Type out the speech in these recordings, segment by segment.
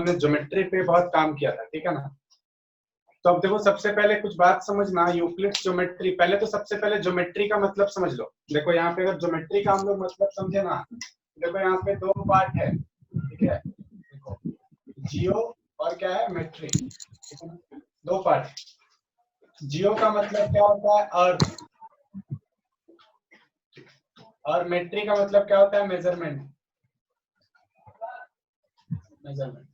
हमने ज्योमेट्री पे बहुत काम किया था, ठीक है ना। तो अब देखो सबसे पहले कुछ बात समझना, यूक्लिड ज्योमेट्री, पहले तो सबसे पहले ज्योमेट्री का मतलब समझ लो। देखो यहाँ पे अगर ज्योमेट्री का हम लोग मतलब समझे ना, देखो यहाँ पे दो पार्ट है, ठीक है। देखो जियो और क्या है मेट्री, दो पार्ट। जियो का मतलब क्या होता है अर्थ, और मेट्री का मतलब क्या होता है मेजरमेंट, मेजरमेंट।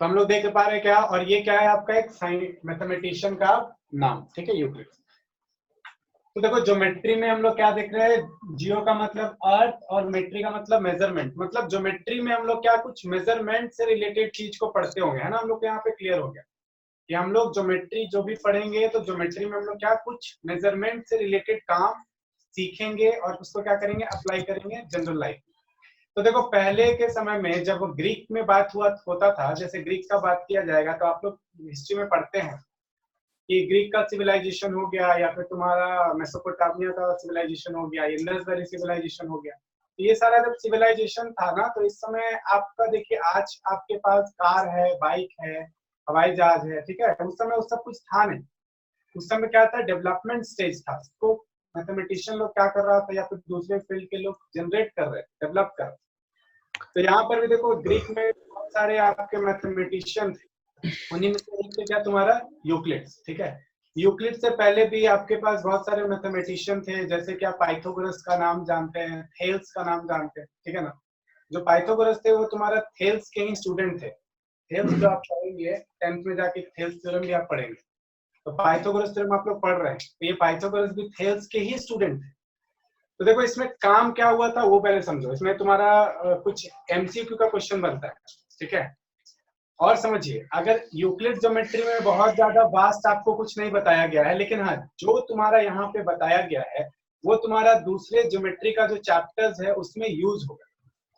तो हम लोग देख पा रहे हैं क्या, और ये क्या है आपका एक मैथमेटिशियन का नाम, ठीक है, यूक्लिड। तो देखो ज्योमेट्री में हम लोग क्या देख रहे हैं, जियो का मतलब अर्थ और मेट्री का मतलब मेजरमेंट। मतलब ज्योमेट्री में हम लोग क्या कुछ मेजरमेंट से रिलेटेड चीज को पढ़ते होंगे, है ना। हम लोग यहाँ पे क्लियर हो गया कि हम लोग ज्योमेट्री जो भी पढ़ेंगे तो ज्योमेट्री में हम लोग क्या कुछ मेजरमेंट से रिलेटेड काम सीखेंगे और उसको क्या करेंगे, अप्लाई करेंगे जनरल लाइफ। तो देखो पहले के समय में जब ग्रीक में बात होता था, जैसे ग्रीक का बात किया जाएगा तो आप लोग हिस्ट्री में पढ़ते हैं कि ग्रीक का सिविलाइजेशन हो गया, या फिर तुम्हारा मेसोपोटामिया का सिविलाइजेशन हो गया, इंडस वैली सिविलाइजेशन हो गया। तो ये सारा जब सिविलाइजेशन था ना, तो इस समय आपका देखिए आज आपके पास कार है, बाइक है, हवाई जहाज है, ठीक है। उस समय उस सब कुछ था नहीं। उस समय क्या था, डेवलपमेंट स्टेज था। उसको मैथमेटिशियन लोग क्या कर रहा था, या फिर दूसरे फील्ड के लोग जनरेट कर रहे, डेवलप कर रहे। तो यहाँ पर भी देखो ग्रीक में बहुत सारे आपके मैथमेटिशियन थे, उन्हीं में से एक थे क्या तुम्हारा यूक्लिड, ठीक है। यूक्लिड से पहले भी आपके पास बहुत सारे मैथमेटिशियन थे, जैसे कि आप पाइथागोरस का नाम जानते हैं, थेल्स का नाम जानते हैं, ठीक है ना। जो पाइथागोरस थे वो तुम्हारा थेल्स के ही स्टूडेंट थे। थेल्स जो आप पढ़ेंगे 10th में जाके, थेल्स थ्योरम भी आप पढ़ेंगे, तो पाइथागोरस थ्योरम आप लोग पढ़ रहे हैं, तो ये पाइथागोरस भी थेल्स के ही स्टूडेंट थे। तो देखो इसमें काम क्या हुआ था वो पहले समझो। इसमें तुम्हारा कुछ एमसीक्यू का क्वेश्चन बनता है, ठीक है। और समझिए, अगर यूक्लिड ज्योमेट्री में बहुत ज्यादा वास्ट आपको कुछ नहीं बताया गया है, लेकिन हाँ जो तुम्हारा यहाँ पे बताया गया है वो तुम्हारा दूसरे ज्योमेट्री का जो चैप्टर्स है उसमें यूज होगा,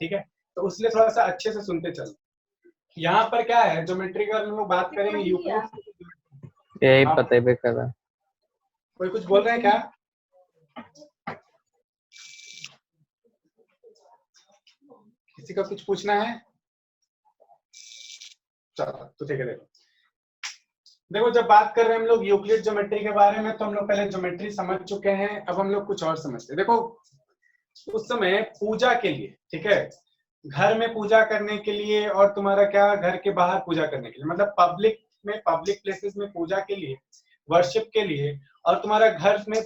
ठीक है। तो उसलिए थोड़ा सा अच्छे से सुनते चलो। यहाँ पर क्या है, ज्योमेट्री का हम लोग बात करेंगे यूक्लिड, यही पता है बेकार। कोई कुछ बोल रहे हैं क्या? किसी का कुछ पूछना है? चलो तो ठीक है। देखो जब बात कर रहे हैं हम लोग यूक्लिड ज्योमेट्री के बारे में, तो हम लोग पहले ज्योमेट्री समझ चुके हैं, अब हम लोग कुछ और समझते हैं। देखो उस समय पूजा के लिए, ठीक है, घर में पूजा करने के लिए, और तुम्हारा क्या घर के बाहर पूजा करने के लिए, मतलब पब्लिक में, पब्लिक प्लेसेस में पूजा के लिए, वर्शिप के लिए, और तुम्हारा घर में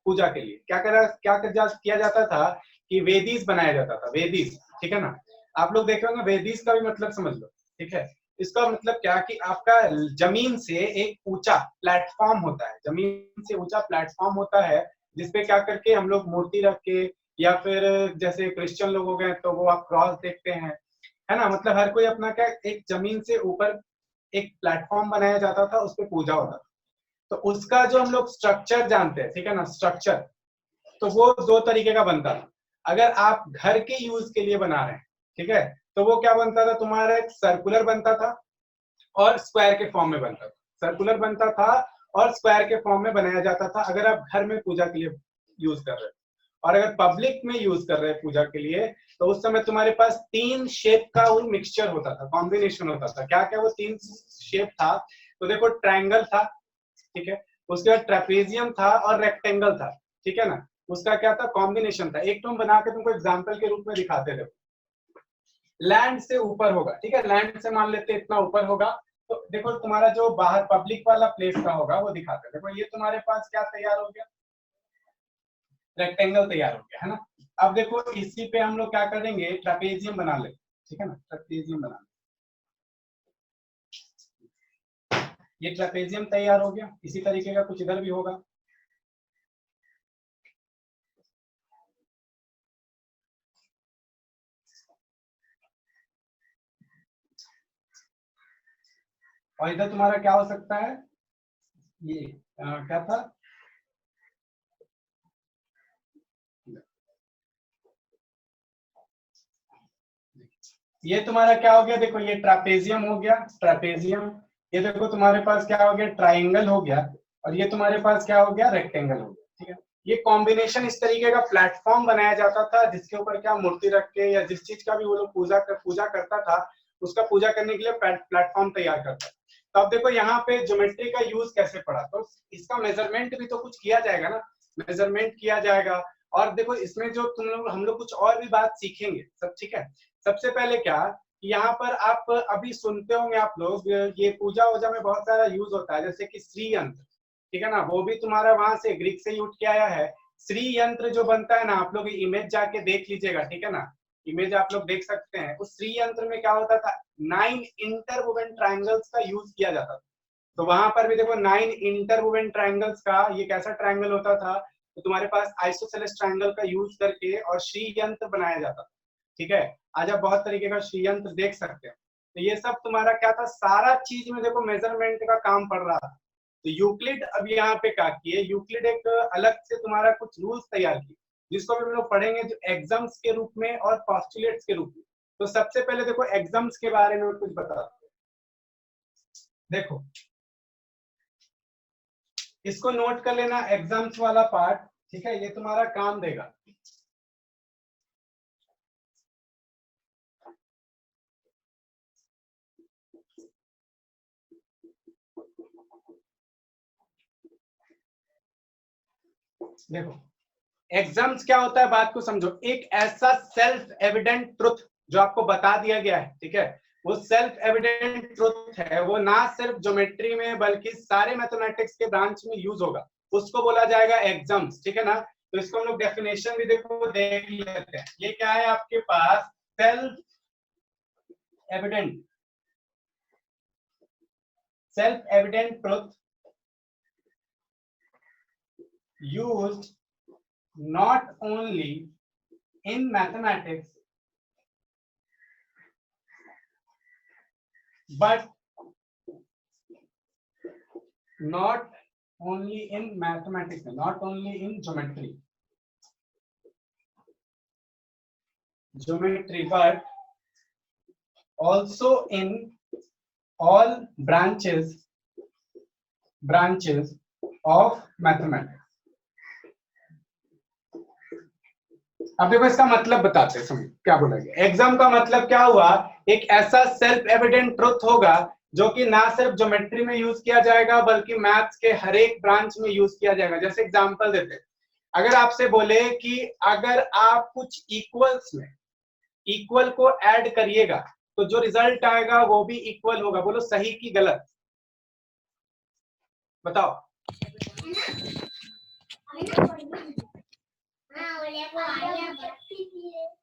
पूजा के लिए किया जाता था कि वेदीज बनाया जाता था, वेदीज, ठीक है ना। आप लोग देख रहे होंगे, वेदीज का भी मतलब समझ लो, ठीक है। इसका मतलब क्या कि आपका जमीन से एक ऊंचा प्लेटफॉर्म होता है, जमीन से ऊंचा प्लेटफॉर्म होता है, जिसपे क्या करके हम लोग मूर्ति रख के, या फिर जैसे क्रिश्चियन लोग हो गए तो वो आप क्रॉस देखते हैं, है ना। मतलब हर कोई अपना क्या, एक जमीन से ऊपर एक प्लेटफॉर्म बनाया जाता था, उस पर पूजा होता था। तो उसका जो हम लोग स्ट्रक्चर जानते हैं, ठीक है ना, स्ट्रक्चर, तो वो दो तरीके का बनता था। अगर आप घर के यूज के लिए बना रहे हैं, ठीक है, तो वो क्या बनता था तुम्हारा, एक सर्कुलर बनता था और स्क्वायर के फॉर्म में बनता था। सर्कुलर बनता था और स्क्वायर के फॉर्म में बनाया जाता था, अगर आप घर में पूजा के लिए यूज कर रहे हैं। और अगर पब्लिक में यूज कर रहे हैं पूजा के लिए, तो उस समय तुम्हारे पास तीन शेप का वो मिक्सचर होता था, कॉम्बिनेशन होता था। क्या क्या वो तीन शेप था, तो देखो ट्रायंगल था, ठीक है, उसके बाद ट्रेपेजियम था और रेक्टेंगल था, ठीक है ना। उसका क्या था, कॉम्बिनेशन था। एक तुम बना के तुमको एग्जाम्पल के रूप में दिखाते थे, लैंड से ऊपर होगा, ठीक है, लैंड से मान लेते इतना ऊपर होगा। तो देखो तुम्हारा जो बाहर पब्लिक वाला प्लेस का होगा वो दिखाते हैं। देखो ये तुम्हारे पास क्या तैयार हो गया, रेक्टेंगल तैयार हो गया, है ना। अब देखो इसी पे हम लोग क्या करेंगे, ट्रेपेजियम बना ले, ठीक है ना, ट्रेपेजियम बना ले। ये ट्रेपेजियम तैयार हो गया, इसी तरीके का कुछ इधर भी होगा। और इधर तुम्हारा क्या हो सकता है, ये क्या था, ये तुम्हारा क्या हो गया, देखो ये ट्रापेजियम हो गया, ट्रापेजियम। ये देखो तुम्हारे पास क्या हो गया, ट्राइंगल हो गया, और ये तुम्हारे पास क्या हो गया, रेक्टेंगल हो गया, ठीक है। ये कॉम्बिनेशन इस तरीके का प्लेटफॉर्म बनाया जाता था जिसके ऊपर क्या मूर्ति रख के या जिस चीज का भी वो लोग पूजा करता था उसका पूजा करने के लिए प्लेटफॉर्म तैयार करता था। तो अब देखो यहाँ पे ज्योमेट्री का यूज कैसे पड़ा, तो इसका मेजरमेंट भी तो कुछ किया जाएगा ना, मेजरमेंट किया जाएगा। और देखो इसमें जो हम लोग कुछ और भी बात सीखेंगे सब, ठीक है। सबसे पहले क्या, यहाँ पर आप अभी सुनते होंगे आप लोग, ये पूजा वूजा में बहुत सारा यूज होता है, जैसे कि श्री यंत्र, ठीक है ना, वो भी तुम्हारा वहां से ग्रीक से ही उठ के आया है। श्री यंत्र जो बनता है ना, आप लोग इमेज जाके देख लीजिएगा, ठीक है ना, इमेज आप लोग देख सकते हैं। उस श्री यंत्र में क्या होता था, 9 इंटरवोवन ट्रायंगल्स का यूज किया जाता था। तो वहां पर भी देखो 9 इंटरवोवन ट्रायंगल्स का, ये कैसा ट्रायंगल होता था, तो तुम्हारे पास आइसोसेलेस ट्रायंगल का यूज करके और श्री यंत्र बनाया जाता था, ठीक है। आज आप बहुत तरीके का श्री यंत्र देख सकते हैं। तो ये सब तुम्हारा क्या था, सारा चीज में देखो मेजरमेंट का काम पड़ रहा था। तो यूक्लिड अब यहाँ पे क्या किए, यूक्लिड एक अलग से तुम्हारा कुछ रूल्स तैयार किए जिसको भी हम लोग पढ़ेंगे जो एग्जाम्स के रूप में और पोस्टुलेट्स के रूप में। तो सबसे पहले देखो एग्जाम्स के बारे में कुछ बताते हैं। देखो इसको नोट कर लेना, एग्जाम्स वाला पार्ट, ठीक है, ये तुम्हारा काम देगा। देखो एग्जाम्स क्या होता है, बात को समझो। एक ऐसा सेल्फ एविडेंट ट्रुथ जो आपको बता दिया गया है, ठीक है, वो सेल्फ एविडेंट ट्रुथ है, वो ना सिर्फ ज्योमेट्री में बल्कि सारे मैथमेटिक्स के ब्रांच में यूज होगा, उसको बोला जाएगा एग्जाम्स, ठीक है ना। तो इसको हम लोग डेफिनेशन भी देखो देख लेते हैं। ये क्या है आपके पास, self evident truth used not only in mathematics but not only in mathematics, not only in geometry but also in all branches of mathematics। अब देखो इसका मतलब बताते हैं, समझ क्या बोला गया। एग्जाम का मतलब क्या हुआ, एक ऐसा सेल्फ एविडेंट ट्रुथ होगा जो कि ना सिर्फ ज्योमेट्री में यूज किया जाएगा बल्कि मैथ्स के हर एक ब्रांच में यूज किया जाएगा। जैसे एग्जांपल देते हैं, अगर आपसे बोले कि अगर आप कुछ इक्वल्स में इक्वल को ऐड करिएगा तो जो रिजल्ट आएगा वो भी इक्वल होगा, बोलो सही की गलत, बताओ।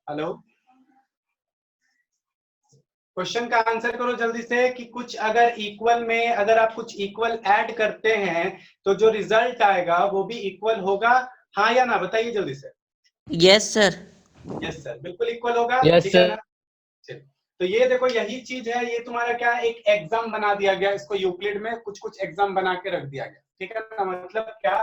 हेलो, क्वेश्चन का आंसर करो जल्दी से कि कुछ अगर इक्वल में अगर आप कुछ इक्वल ऐड करते हैं तो जो रिजल्ट आएगा वो भी इक्वल होगा, हाँ या ना, बताइए जल्दी से। Yes sir. यस सर, बिल्कुल इक्वल होगा, यस सर। तो ये देखो यही चीज है, ये तुम्हारा क्या एक एग्जाम बना दिया गया, इसको यूक्लिड में कुछ कुछ एग्जाम बना के रख दिया गया, ठीक है ना। मतलब क्या,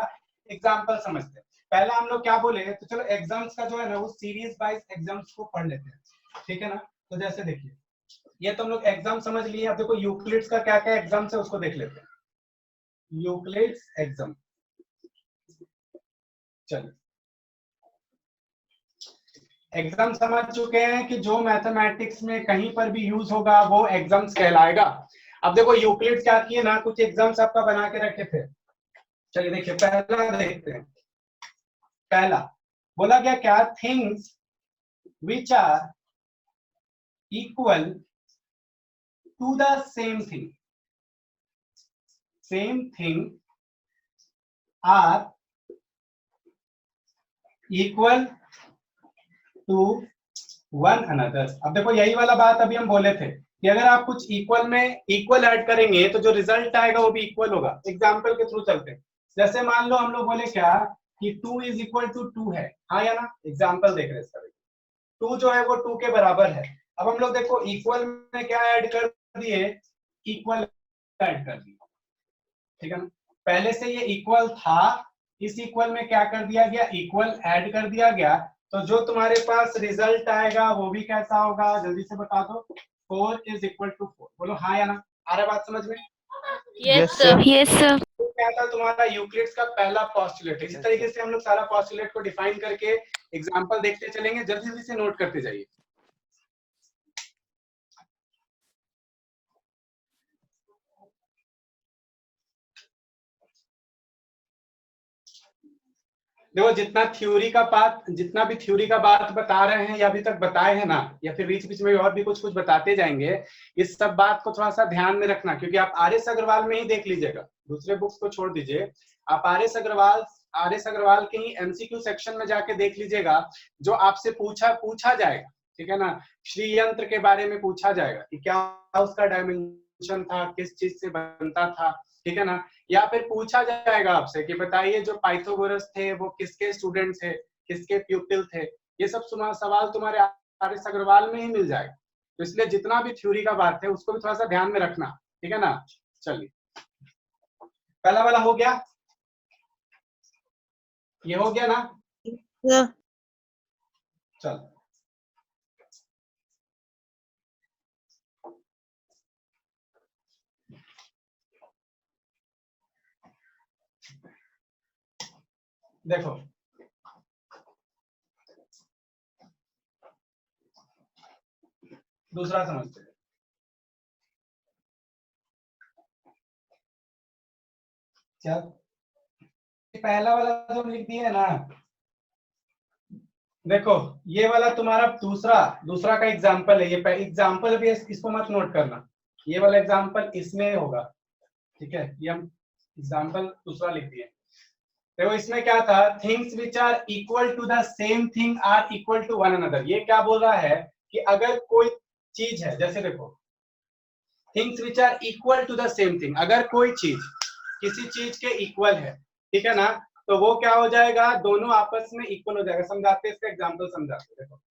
एग्जाम्पल समझते हैं। पहला हम लोग क्या बोले, तो चलो एग्जाम्स का जो है ना वो सीरीज वाइज एग्जाम्स को पढ़ लेते हैं, ठीक है ना। तो जैसे देखिए ये तो हम लोग एग्जाम समझ लिए, अब देखो यूक्लिड्स का क्या क्या एग्जाम्स है उसको देख लेते हैं। यूक्लिड्स एग्जाम, चलिए एग्जाम समझ चुके हैं कि जो मैथमेटिक्स में कहीं पर भी यूज होगा वो एग्जाम्स कहलाएगा। अब देखो यूक्लिड क्या किए ना, कुछ एग्जाम्स आपका बना के रखे थे। चलिए देखिए पहला देखते हैं। पहला बोला गया क्या, things which are equal to the same thing are equal to one another. अब देखो यही वाला बात अभी हम बोले थे कि अगर आप कुछ इक्वल में इक्वल ऐड करेंगे तो जो रिजल्ट आएगा वो भी इक्वल होगा। एग्जांपल के थ्रू चलते हैं, जैसे मान लो हम लोग बोले क्या कि 2 इज इक्वल टू 2 है, हाँ या ना। एग्जांपल देख रहे हैं, 2 जो है वो 2 के बराबर है। अब हम लोग देखो इक्वल में क्या ऐड कर दिए, इक्वल ऐड कर दिए, ठीक है ना। पहले से ये इक्वल था, इस इक्वल में क्या कर दिया गया, इक्वल ऐड कर दिया गया, तो जो तुम्हारे पास रिजल्ट आएगा वो भी कैसा होगा, जल्दी से बता दो। 4 इज इक्वल टू 4, बोलो हाँ या ना। आ रहा बात समझ में? Yes sir. Yes sir. क्या था तुम्हारा यूक्लिड्स का पहला पॉस्टुलेट। इसी तरीके से हम लोग सारा पॉस्टुलेट को डिफाइन करके एग्जांपल देखते चलेंगे, जल्दी जल्दी से नोट करते जाइए। देखो जितना भी थ्योरी का बात बता रहे हैं या अभी तक बताए हैं ना, या फिर बीच बीच में और भी कुछ कुछ बताते जाएंगे, इस सब बात को थोड़ा सा ध्यान में रखना, क्योंकि आप आर.एस. अग्रवाल में ही देख लीजिएगा, दूसरे बुक्स को छोड़ दीजिए। आप आर.एस. अग्रवाल के ही एमसीक्यू सेक्शन में जाके देख लीजिएगा, जो आपसे पूछा जाएगा, ठीक है ना। श्री यंत्र के बारे में पूछा जाएगा कि क्या उसका डायमेंशन था, किस चीज से बनता था, ठीक है ना। या फिर पूछा जाएगा आपसे कि बताइए जो पाइथागोरस थे वो किसके स्टूडेंट थे, किसके प्यूपिल थे। ये सब सवाल तुम्हारे आर.एस. अग्रवाल में ही मिल जाएगा। तो इसलिए जितना भी थ्योरी का बात है उसको भी थोड़ा सा ध्यान में रखना, ठीक है ना। चलिए, पहला वाला हो गया, ये हो गया ना। चल, देखो दूसरा समझते हैं। क्या पहला वाला जो लिख दिया है ना, देखो ये वाला तुम्हारा दूसरा का एग्जाम्पल है। ये एग्जाम्पल भी इसको मत नोट करना, ये वाला एग्जाम्पल इसमें होगा, ठीक है। ये हम एग्जाम्पल दूसरा लिख दिए। देखो इसमें क्या था, things which are equal to the same thing are equal to one another. ये क्या बोल रहा है कि अगर कोई चीज है, जैसे देखो things which are equal to the same thing, अगर कोई चीज किसी चीज के इक्वल है, ठीक है ना, तो वो क्या हो जाएगा, दोनों आपस में इक्वल हो जाएगा। समझाते इसका एग्जाम्पल समझाते। देखो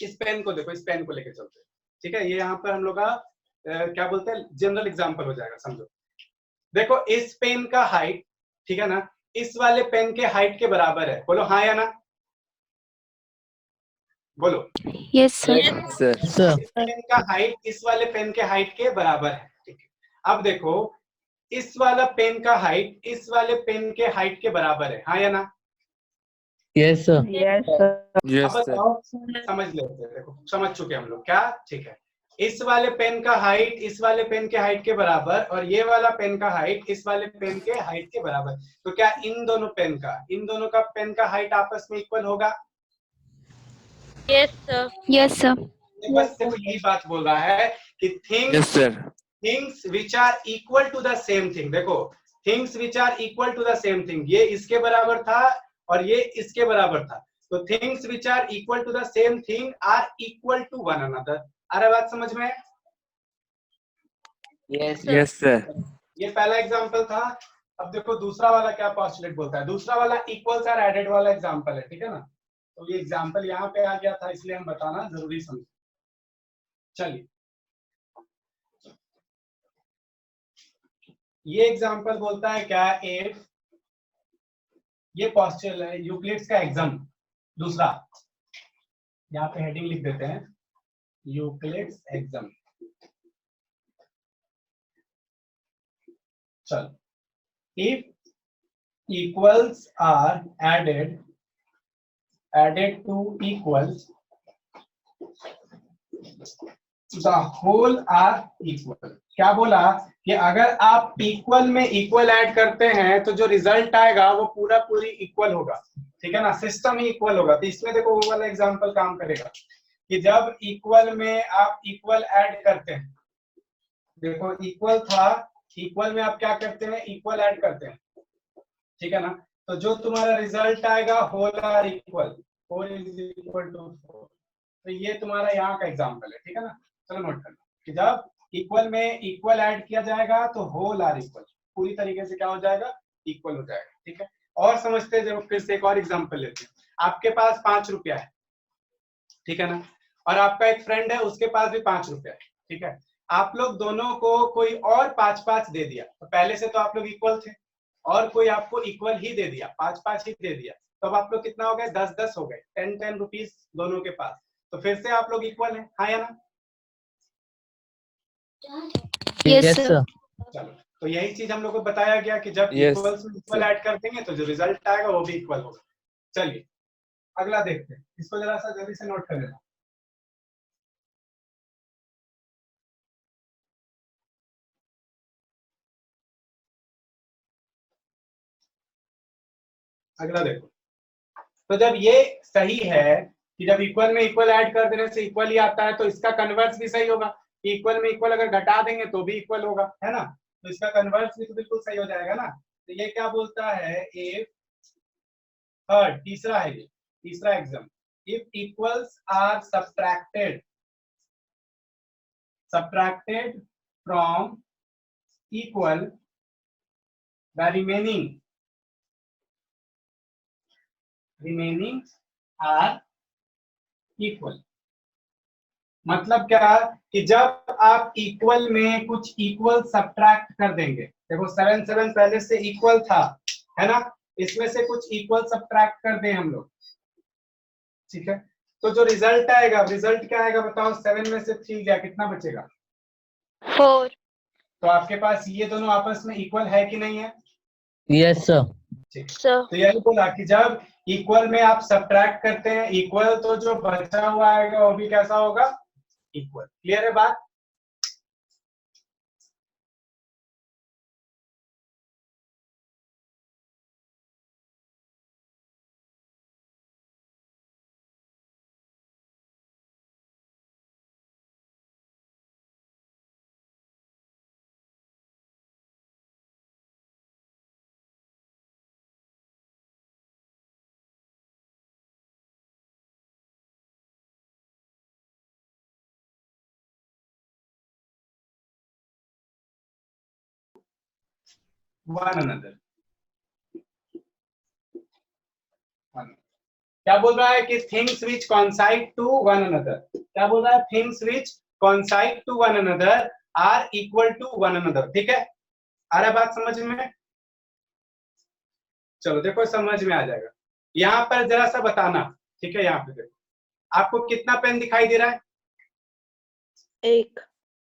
इस पेन को देखो, इस पेन को लेके चलते, ठीक है। ये यहाँ पर हम लोग का क्या बोलते हैं, जनरल एग्जाम्पल हो जाएगा। समझो, देखो इस पेन का हाइट, ठीक है ना, इस वाले पेन के हाइट के बराबर है। बोलो हाँ या ना, बोलो। Yes sir. पेन का हाइट इस वाले पेन के हाइट के बराबर है, ठीक है। अब देखो इस वाला पेन का हाइट इस वाले पेन के हाइट के बराबर है, हाँ या ना। Yes sir. अब बताओ, समझ लेते हैं। देखो समझ चुके हम लोग क्या, ठीक है। इस वाले पेन का हाइट इस वाले पेन के हाइट के बराबर, और ये वाला पेन का हाइट इस वाले पेन के हाइट के बराबर, तो क्या इन दोनों पेन का हाइट आपस में इक्वल होगा। Yes sir. Yes sir. बस देखो यही बात बोल रहा है कि things which are equal to the same thing. देखो things which are equal to the same thing, ये इसके बराबर था और ये इसके बराबर था, तो things which are equal to the same thing are equal to one another. अरे बात समझ में। Yes sir. ये पहला एग्जांपल था। अब देखो दूसरा वाला क्या पॉस्टुलेट बोलता है। दूसरा वाला इक्वल्स आर एडेड वाला एग्जांपल है, ठीक है ना। तो ये एग्जांपल यहाँ पे आ गया था, इसलिए हम बताना जरूरी समझे। चलिए, ये एग्जांपल बोलता है क्या, इफ, ये पॉस्टुलेट है यूक्लिड्स का एग्जाम दूसरा, यहाँ पे हेडिंग लिख देते हैं यूक्लिड्स एग्जाम। चल, if equals are added to equals, the whole are equal। क्या बोला कि अगर आप इक्वल में इक्वल ऐड करते हैं तो जो रिजल्ट आएगा वो पूरी इक्वल होगा, ठीक है ना। सिस्टम ही इक्वल होगा। तो इसमें देखो वो वाला एग्जांपल काम करेगा कि जब इक्वल में आप इक्वल ऐड करते हैं, देखो इक्वल था, इक्वल में आप क्या करते हैं, इक्वल ऐड करते हैं, ठीक है ना। तो जो तुम्हारा रिजल्ट आएगा whole are equal, 4 is equal to 4। तो ये तुम्हारा यहाँ का एग्जांपल है, ठीक है ना। चलो नोट करना कि जब इक्वल में इक्वल ऐड किया जाएगा तो होल आर इक्वल, पूरी तरीके से क्या हो जाएगा, इक्वल हो जाएगा, ठीक है। और समझते हैं, जब फिर से एक और एग्जांपल लेते हैं। आपके पास 5 रुपया है, ठीक है ना, और आपका एक फ्रेंड है उसके पास भी 5 रुपया है, ठीक है। आप लोग दोनों को कोई और 5-5 दे दिया, तो पहले से तो आप लोग इक्वल थे, और कोई आपको इक्वल ही दे दिया, 5-5 ही दे दिया, तो अब आप लोग कितना हो गए, 10-10 हो गए, 10-10 रुपीज दोनों के पास। तो फिर से आप लोग इक्वल हैं, हाँ या ना। Yes sir. चलो तो यही चीज हम लोग को बताया गया कि जब Yes, इक्वल्स में इक्वल sir. ऐड कर देंगे तो जो रिजल्ट आएगा वो भी इक्वल होगा। चलिए अगला देखते हैं, इसको जरा सा जल्दी से नोट कर लेना। अगला देखो, तो जब ये सही है कि जब इक्वल में इक्वल ऐड कर देने से इक्वल ही आता है, तो इसका कन्वर्स भी सही होगा। इक्वल में इक्वल अगर घटा देंगे तो भी इक्वल होगा, है ना। तो इसका कन्वर्स भी तो बिल्कुल सही हो जाएगा ना। तो ये क्या बोलता है, इफ थर्ड, तीसरा है ये, तीसरा exam, if equals are subtracted from equal, the remaining are equal। मतलब क्या कि जब आप इक्वल में कुछ इक्वल सब्ट्रैक्ट कर देंगे, देखो 7 7 पहले से इक्वल था, है ना, इसमें से कुछ इक्वल सब्ट्रैक्ट कर दें हम लोग, ठीक है, तो जो रिजल्ट आएगा, रिजल्ट क्या आएगा बताओ, 7 में से 3 गया, कितना बचेगा, 4। तो आपके पास ये दोनों आपस में इक्वल है कि नहीं है? Yes, sir. ठीक। सर तो यही बोला कि जब इक्वल में आप सब्ट्रैक्ट करते हैं इक्वल, तो जो बचा हुआ आएगा वो भी कैसा होगा, इक्वल। क्लियर है बात? वन अनदर, क्या बोल रहा है कि things which coincide to one another, क्या बोल रहा है, things which coincide to one another are equal to one another. ठीक है, आ रहा बात समझ में? चलो देखो समझ में आ जाएगा। यहाँ पर जरा सा बताना, ठीक है, यहाँ पे देखो आपको कितना पेन दिखाई दे रहा है, एक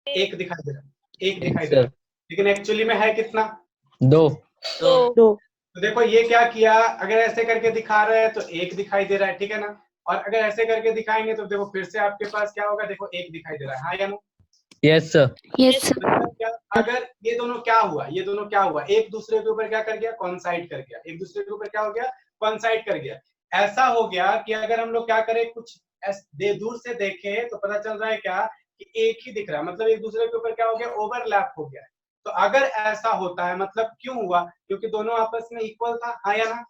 एक दिखाई दे रहा है, एक दिखाई दे sir. रहा है, लेकिन एक्चुअली में है कितना, 2. दो तो देखो ये क्या किया, अगर ऐसे करके दिखा रहे हैं तो एक दिखाई दे रहा है, ठीक है ना, और अगर ऐसे करके दिखाएंगे तो देखो फिर से आपके पास क्या होगा, देखो एक दिखाई दे रहा है, हाँ या नो? Yes, sir. यस मतलब क्या, अगर ये दोनों क्या हुआ, ये दोनों क्या हुआ, एक दूसरे के ऊपर क्या कर गया, कॉन्साइड कर गया, एक दूसरे के ऊपर क्या हो गया, कॉन्साइड कर गया। ऐसा हो गया कि अगर हम लोग क्या करें, कुछ दूर से देखें तो पता चल रहा है क्या कि एक ही दिख रहा है, मतलब एक दूसरे के ऊपर क्या हो गया, ओवरलैप हो गया। तो अगर ऐसा होता है मतलब क्यों हुआ, क्योंकि दोनों आपस में इक्वल था, हाँ या ना?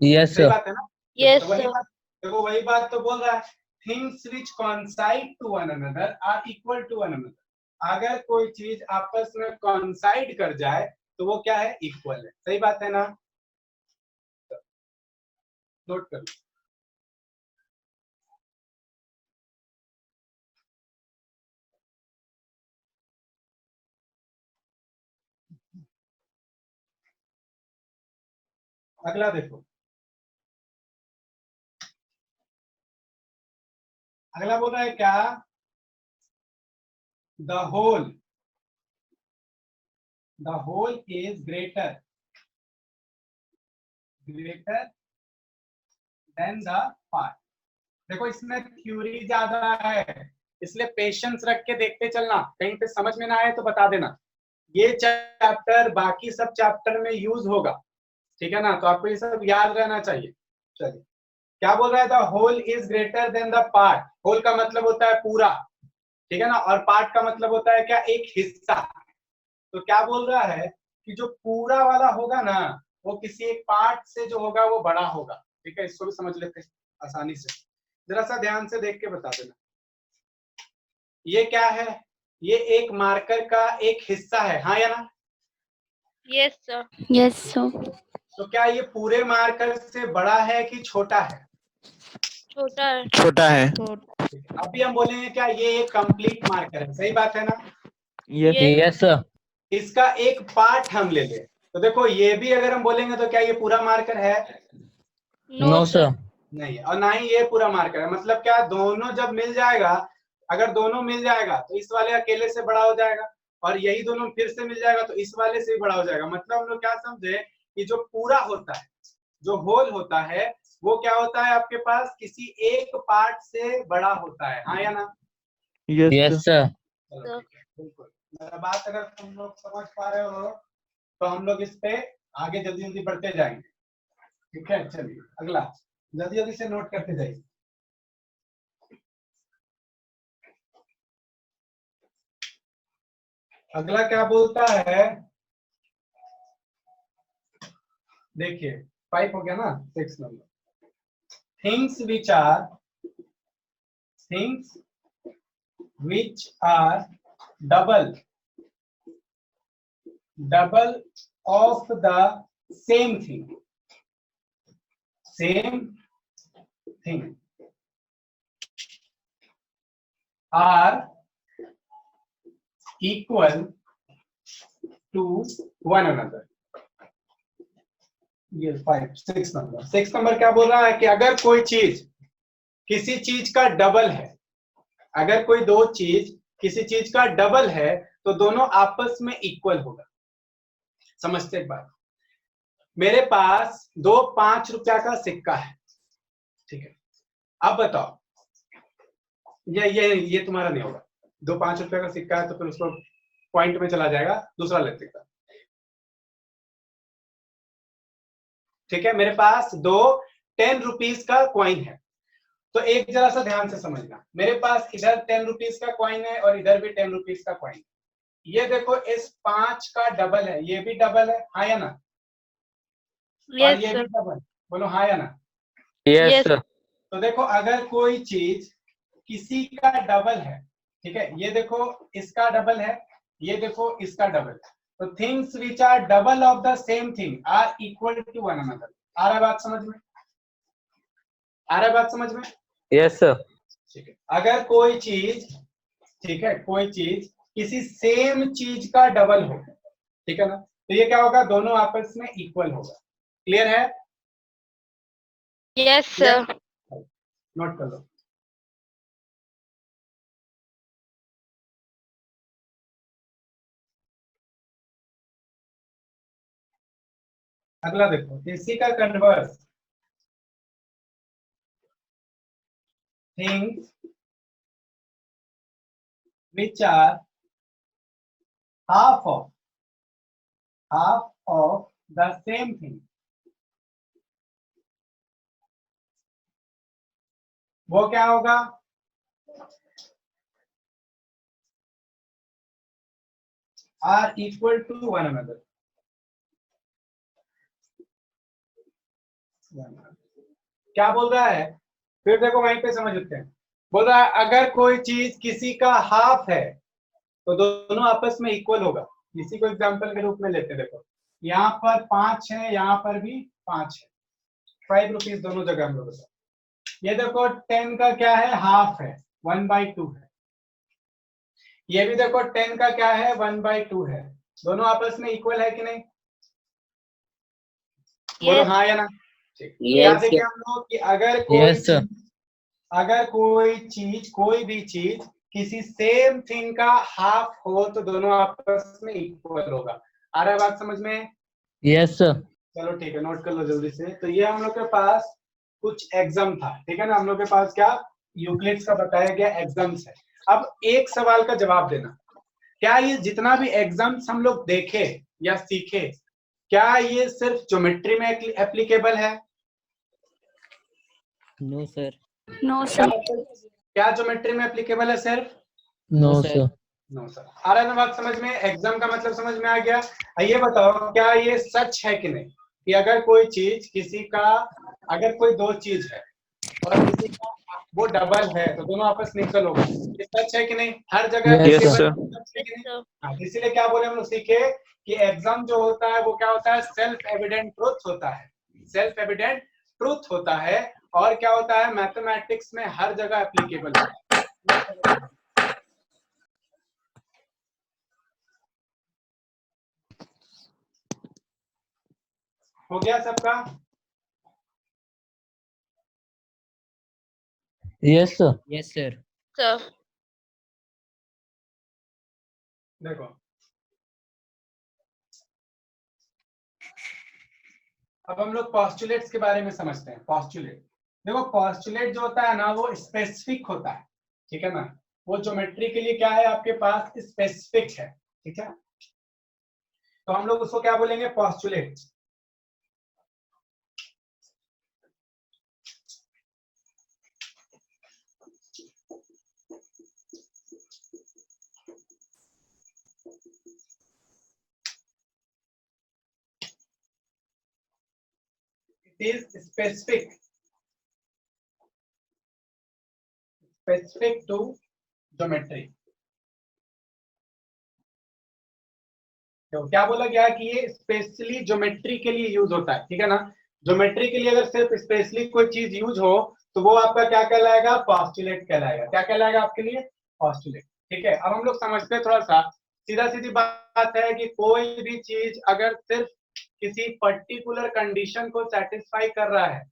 Yes, सही sir. बात है ना? यस तो वही बात, देखो वही बात तो बोल रहा है, things which coincide to one another are equal to one another. अगर कोई चीज आपस में कॉन्साइड कर जाए तो वो क्या है, इक्वल है। सही बात है ना? नोट कर लो। अगला देखो, अगला बोल रहा है क्या, the whole is greater than the part. देखो इसमें थ्योरी ज्यादा है, इसलिए पेशेंस रख के देखते चलना, कहीं पे समझ में ना आए तो बता देना। ये चैप्टर बाकी सब चैप्टर में यूज होगा, ठीक है ना, तो आपको ये सब याद रहना चाहिए। चलिए क्या बोल रहा है, the whole is greater than the part. Whole का मतलब होता है पूरा, ठीक है ना, और पार्ट का मतलब होता है क्या, एक हिस्सा। तो क्या बोल रहा है कि जो पूरा वाला होगा ना, वो किसी एक पार्ट से जो होगा वो बड़ा होगा। ठीक है, इसको भी समझ लेते हैं आसानी से, जरा सा ध्यान से देख के बता देना। ये क्या है, ये एक मार्कर का एक हिस्सा है, हाँ या ना? Yes sir yes sir. तो क्या ये पूरे मार्कर से बड़ा है कि छोटा है? छोटा है छोटा है। अभी हम बोलेंगे क्या ये एक कंप्लीट मार्कर है, सही बात है ना? Yes Yes, sir. इसका एक पार्ट हम ले लें तो देखो ये भी अगर हम बोलेंगे तो क्या ये पूरा मार्कर है? No, sir. नहीं, और ना ही ये पूरा मार्कर है। मतलब क्या, दोनों जब मिल जाएगा, अगर दोनों मिल जाएगा तो इस वाले अकेले से बड़ा हो जाएगा, और यही दोनों फिर से मिल जाएगा तो इस वाले से भी बड़ा हो जाएगा। मतलब हम लोग क्या समझे कि जो पूरा होता है, जो होल होता है, वो क्या होता है आपके पास किसी एक पार्ट से बड़ा होता है, हाँ या ना? Yes sir. चलो ठीक है, बिल्कुल। मेरा बात अगर तुम लोग समझ पा रहे हो तो हम लोग इस पे आगे जल्दी जल्दी बढ़ते जाएंगे, ठीक है? चलिए अगला जल्दी जल्दी से नोट करते जाइए। अगला क्या बोलता है, देखिए 5 हो गया ना, 6 number. Things which are double of the same thing are equal to one another. ये 6 नंबर क्या बोल रहा है कि अगर कोई चीज किसी चीज का डबल है, अगर कोई दो चीज किसी चीज का डबल है तो दोनों आपस में इक्वल होगा। समझते एक बात, मेरे पास दो 5 रुपया का सिक्का है, ठीक है? अब बताओ, ये तुम्हारा नहीं होगा। दो 5 रुपया का सिक्का है तो फिर उसको पॉइंट में चला जाएगा, दूसरा ले सिक्का, ठीक है? मेरे पास दो 10 रुपीज का कॉइन है, तो एक जरा सा ध्यान से समझना, मेरे पास इधर 10 रुपीज का कॉइन है और इधर भी 10 रुपीज का कॉइन। ये देखो इस 5 का डबल है, ये भी डबल है, हाँ या ना? और यस ये भी सर। डबल, बोलो हाँ या ना? Yes Yes. सर। तो देखो अगर कोई चीज किसी का डबल है, ठीक है? ये देखो इसका डबल है, ये देखो इसका डबल है, तो things which are double of the same thing are equal to one another. आ रहा है बात समझ में? आ रहा है बात समझ में? Yes sir. ठीक है, अगर कोई चीज, ठीक है, कोई चीज किसी सेम चीज का डबल हो, ठीक है ना, तो ये क्या होगा, दोनों आपस में इक्वल होगा। क्लियर है? Yes sir. नोट कर लो। अगला देखो, इसी का converse, things which are half of the same thing, वो क्या होगा, are equal to one another. क्या बोल रहा है, फिर देखो वहीं पे समझ लेते हैं। बोल रहा है अगर कोई चीज किसी का हाफ है तो दोनों आपस में इक्वल होगा। इसी को एग्जांपल के रूप में लेते, देखो यहाँ पर 5 है, यहाँ पर भी 5 है, 5 रुपीज दोनों जगह हम लोग। ये देखो 10 का क्या है, हाफ है, 1/2 है। ये भी देखो 10 का क्या है, 1/2 है। दोनों आपस में इक्वल है कि नहीं? बोलो Yes. हाँ या ना? ठीक, Yes. क्या देखें हम लोग कि अगर कोई Yes, sir. चीज, अगर कोई भी चीज किसी सेम थिंग का हाफ हो तो दोनों आपस में इक्वल होगा। आ रहा है बात समझ में? Yes sir. चलो ठीक है, नोट कर लो जल्दी से। तो ये हम लोग के पास कुछ एग्जाम था, ठीक है ना? हम लोग के पास क्या यूक्लिड्स का बताया गया एग्जाम्स है। अब एक सवाल का जवाब देना, क्या ये जितना भी एग्जाम्स हम लोग देखे या सीखे, क्या ये सिर्फ ज्योमेट्री में एप्लीकेबल है? No sir. No sir. क्या ज्योमेट्री में एप्लीकेबल है सिर्फ? No sir. No sir. आ रहा है ना बात समझ में? एग्जाम का मतलब समझ में आ गया? ये बताओ क्या ये सच है कि नहीं कि अगर कोई चीज किसी का, अगर कोई दो चीज है और किसी का वो डबल है तो दोनों आपस में इक्वल होगा। ये सच है कि नहीं? हर जगह Yes, applicable sir. है, सच है कि Yes नहीं? sir. हाँ, इसीलिए क्या बोले हम लोग सीखे कि एग्जाम जो होता है वो क्या होता है, सेल्फ एविडेंट ट्रुथ होता है। सेल्फ एविडेंट ट्रुथ होता है, और क्या होता है, मैथमेटिक्स में हर जगह एप्लीकेबल होता है। हो गया सबका? Yes sir. Yes sir. Sir. देखो अब हम लोग पॉस्टुलेट्स के बारे में समझते हैं। पॉस्टुलेट, देखो पॉस्टुलेट जो होता है ना वो स्पेसिफिक होता है, ठीक है ना। वो ज्योमेट्री के लिए क्या है आपके पास, स्पेसिफिक है, ठीक है। तो हम लोग उसको क्या बोलेंगे, postulate. It is specific to geometry. तो क्या बोला गया कि ये स्पेशली ज्योमेट्री के लिए यूज होता है, ठीक है ना। ज्योमेट्री के लिए अगर सिर्फ स्पेशली कोई चीज यूज हो तो वो आपका क्या कहलाएगा, पॉस्टुलेट कहलाएगा। क्या कहलाएगा आपके लिए, पॉस्टुलेट, ठीक है। अब हम लोग समझते हैं थोड़ा सा, सीधा सीधी बात है कि कोई भी चीज अगर सिर्फ किसी पर्टिकुलर कंडीशन को सेटिस्फाई कर रहा है,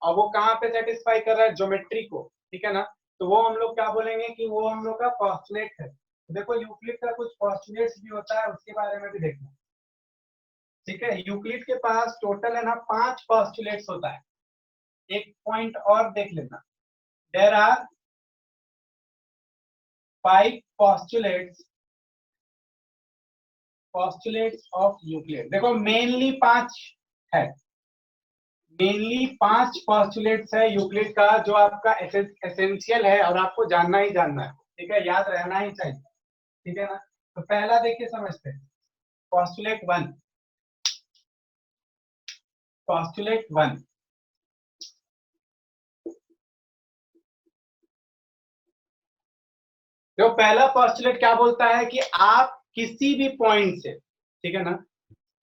और वो कहाँ पे सेटिस्फाई कर रहा है, ज्योमेट्री को, ठीक है ना, तो वो हम लोग क्या बोलेंगे कि वो हम लोग का पॉस्टुलेट है। तो देखो यूक्लिड का कुछ पॉस्टुलेट्स भी होता है, उसके बारे में भी देखना, ठीक है। यूक्लिड के पास टोटल है ना 5 पॉस्टुलेट्स होता है। एक पॉइंट और देख लेना, there are 5 postulates of Euclid. देखो मेनली 5 है, मेनली 5 पॉस्टुलेट्स है यूक्लिड का, जो आपका एसेंशियल है और आपको जानना ही जानना है, ठीक है, याद रहना ही चाहिए, ठीक है ना। तो पहला देखिए समझते हैं, पॉस्टुलेट 1। पॉस्टुलेट 1, जो पहला पॉस्टुलेट क्या बोलता है कि आप किसी भी पॉइंट से, ठीक है ना,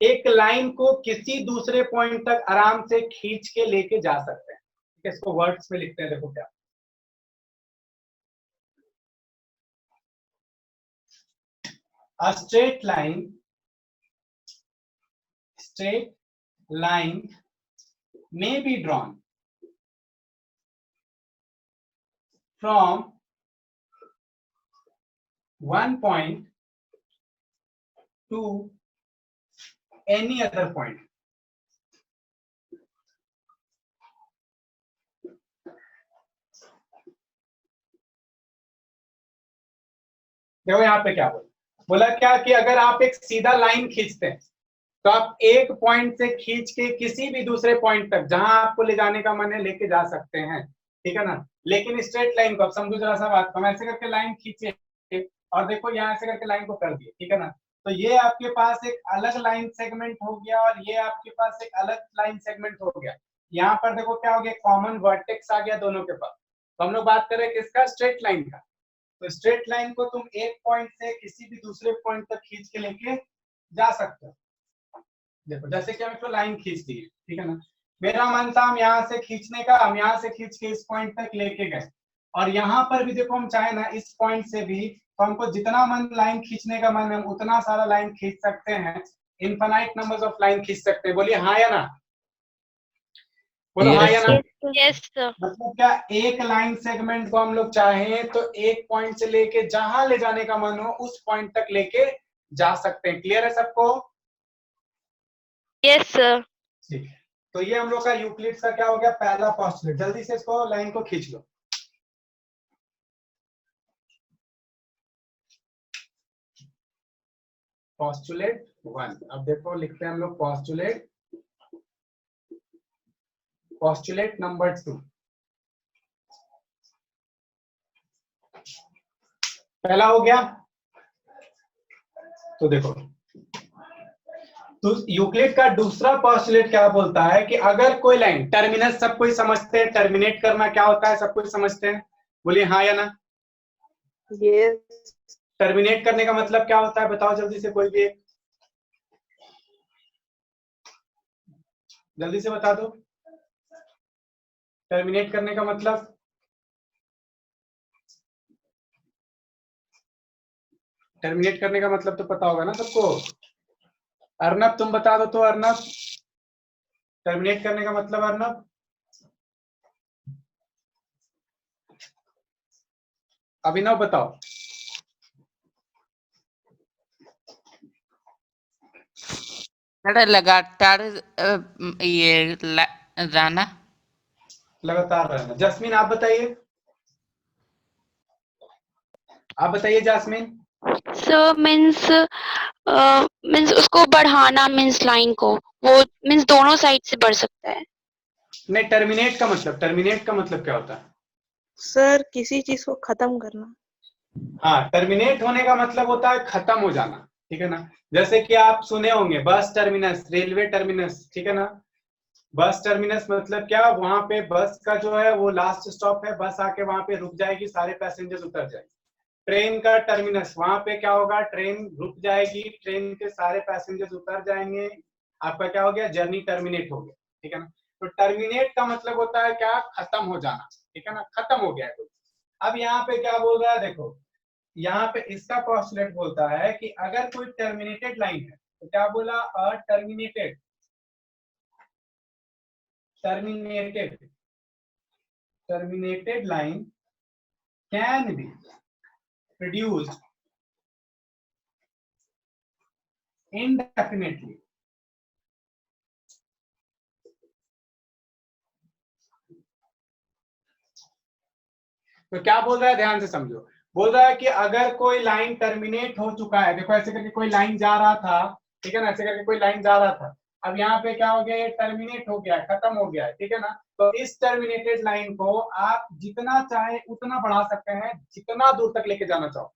एक लाइन को किसी दूसरे पॉइंट तक आराम से खींच के लेके जा सकते हैं, ठीक है। इसको वर्ड्स में लिखते हैं, देखो क्या, a straight line may be drawn from one point to any other point. देखो यहाँ पे क्या बोला क्या कि अगर आप एक सीधा लाइन खींचते हैं तो आप एक पॉइंट से खींच के किसी भी दूसरे पॉइंट तक जहां आपको ले जाने का मन है लेके जा सकते हैं, ठीक है ना। लेकिन स्ट्रेट लाइन को, अब समझो जरा सा बात को, हम ऐसे करके लाइन खींचे और देखो यहाँ ऐसे करके लाइन को कर दिए, ठीक है ना। तो ये आपके पास एक अलग लाइन सेगमेंट हो गया और ये आपके पास एक अलग लाइन सेगमेंट हो गया। यहाँ पर देखो क्या हो गया, कॉमन वर्टेक्स आ गया दोनों के पास। तो हम लोग बात करें किसका, स्ट्रेट लाइन का। तो स्ट्रेट लाइन को तुम एक पॉइंट से किसी भी दूसरे पॉइंट तक खींच के लेके जा सकते हो। देखो जैसे कि हम इसको लाइन खींच दी, ठीक है ना, मेरा मन था हम यहाँ से खींचने का, हम यहाँ से खींच के इस पॉइंट तक लेके गए, और यहाँ पर भी देखो हम चाहे ना इस पॉइंट से भी, तो हमको जितना मन लाइन खींचने का मन है हम उतना सारा लाइन खींच सकते हैं, इनफाइनाइट नंबर्स ऑफ लाइन खींच सकते हैं। बोलिए हाँ या ना, बोलो हाँ या ना। Yes sir. मतलब क्या, एक लाइन सेगमेंट को हम लोग चाहें तो एक पॉइंट से लेके जहां ले जाने का मन हो उस पॉइंट तक लेके जा सकते हैं। क्लियर है सबको? Yes sir. ठीक है, तो ये हम लोग का यूक्लिड्स का क्या हो गया, पहला पॉस्टुलेट। जल्दी से इसको लाइन को खींच लो। पॉस्टुलेट 1। अब देखो लिखते हैं हम लोग पॉस्टुलेट नंबर 2। पहला हो गया, तो देखो तो यूक्लिड का दूसरा पॉस्टुलेट क्या बोलता है कि अगर कोई लाइन टर्मिनस, सब कोई समझते हैं टर्मिनेट करना क्या होता है, सब कोई समझते हैं, बोलिए हाँ या ना। यस। टर्मिनेट करने का मतलब क्या होता है, बताओ जल्दी से, कोई भी एक जल्दी से बता दो। टर्मिनेट करने का मतलब, टर्मिनेट करने का मतलब तो पता होगा ना सबको। अर्नब तुम बता दो तो, अर्नब टर्मिनेट करने का मतलब, अर्नब अभिनव बताओ। सर लगातार ये रहना। लगातार रहना। जैस्मिन आप बताइए, आप बताइए जैस्मिन। सर मीन्स मीन्स उसको बढ़ाना, मीन्स लाइन को, वो मीन्स दोनों साइड से बढ़ सकता है। नहीं, टर्मिनेट का मतलब, टर्मिनेट का मतलब क्या होता है? सर किसी चीज को खत्म करना। हाँ, टर्मिनेट होने का मतलब होता है खत्म हो जाना, ठीक है ना। जैसे कि आप सुने होंगे बस टर्मिनस, रेलवे टर्मिनस, ठीक है ना। बस टर्मिनस मतलब क्या, वहां पे बस का जो है वो लास्ट स्टॉप है, बस आके वहां पे रुक जाएगी, सारे पैसेंजर्स उतर जाएंगे। ट्रेन का टर्मिनस, वहां पे क्या होगा, ट्रेन रुक जाएगी, ट्रेन के सारे पैसेंजर्स उतर जाएंगे, आपका क्या हो गया, जर्नी टर्मिनेट हो गया, ठीक है ना। तो टर्मिनेट का मतलब होता है क्या, खत्म हो जाना, ठीक है ना, खत्म हो गया है। अब यहाँ पे क्या बोल रहा है, देखो यहाँ पे इसका पोस्टुलेट बोलता है कि अगर कोई टर्मिनेटेड लाइन है, तो क्या बोला, terminated terminated line can be produced indefinitely तो क्या बोल रहा है, ध्यान से समझो। बोल रहा है कि अगर कोई लाइन टर्मिनेट हो चुका है, देखो ऐसे करके कोई लाइन जा रहा था, ठीक है ना, ऐसे करके कोई लाइन जा रहा था, अब यहाँ पे क्या हो गया, ये टर्मिनेट हो गया, खत्म हो गया है, ठीक है ना। तो इस टर्मिनेटेड लाइन को आप जितना चाहे उतना बढ़ा सकते हैं, जितना दूर तक लेके जाना चाहो,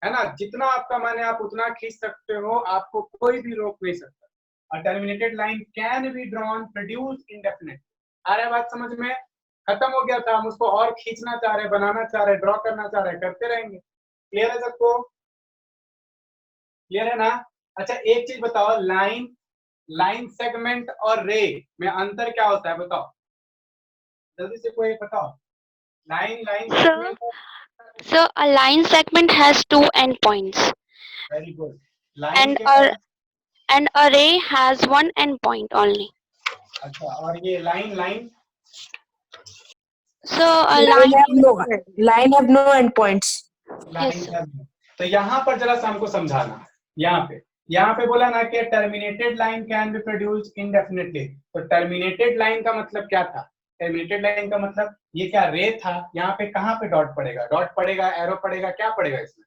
है ना, जितना आपका मन है आप उतना खींच सकते हो, आपको कोई भी रोक नहीं सकता। Terminated line can be drawn produce indefinite. आ रहा है बात समझ में? खत्म हो गया था, हम उसको और खींचना चाह रहे, बनाना चाह रहे, ड्रॉ करना चाह रहे, करते रहेंगे। क्लियर है सबको? क्लियर है ना? अच्छा एक चीज बताओ, लाइन सेगमेंट और रे में अंतर क्या होता है, बताओ जल्दी से, कोई बताओ। Line segment. So a line segment has two endpoints, very good. Line and a ray has one endpoint only. अच्छा, और ये line So a line, line have no endpoints. yes sir. तो यहाँ पर जरा सा हमको समझाना, यहाँ पे बोला ना कि terminated line can B produce इंडेफिनिटली। तो टर्मिनेटेड लाइन का मतलब क्या था, टर्मिनेटेड लाइन का मतलब ये क्या, रे था, यहाँ पे कहाँ पे डॉट पड़ेगा, डॉट पड़ेगा, एरो पड़ेगा, क्या पड़ेगा इसमें,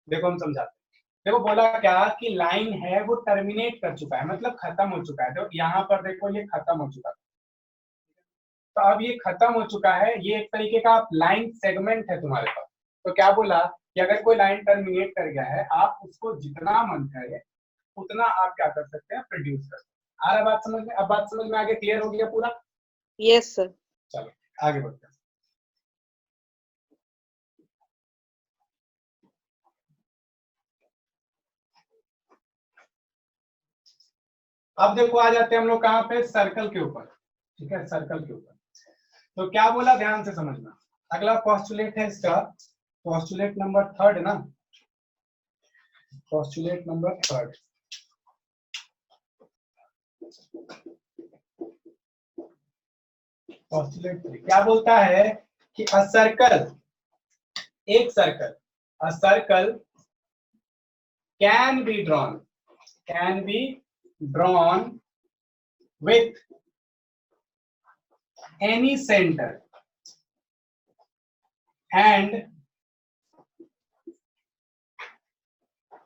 देखो हम समझाते हैं। देखो बोला क्या कि लाइन है वो टर्मिनेट कर चुका है, मतलब खत्म हो चुका है। तो यहाँ पर देखो ये खत्म हो चुका है, तो अब ये खत्म हो चुका है, ये एक तरीके का लाइन सेगमेंट है तुम्हारे पास। तो क्या बोला कि अगर कोई लाइन टर्मिनेट कर गया है, आप उसको जितना मन करे उतना आप क्या कर सकते हैं, प्रोड्यूस कर सकते हैं। आ रहा बात समझ में? अब बात समझ में आगे, क्लियर हो गया पूरा? Yes sir. चलो आगे बढ़ते हैं। अब देखो आ जाते हैं हम लोग कहाँ पे, सर्कल के ऊपर, ठीक है, सर्कल के ऊपर। तो क्या बोला, ध्यान से समझना। अगला पोस्टुलेट है इसका, पोस्टुलेट नंबर 3 ना, पोस्टुलेट नंबर 3। पोस्टुलेट 3 क्या बोलता है कि अ सर्कल, एक circle, a circle can be drawn with any center and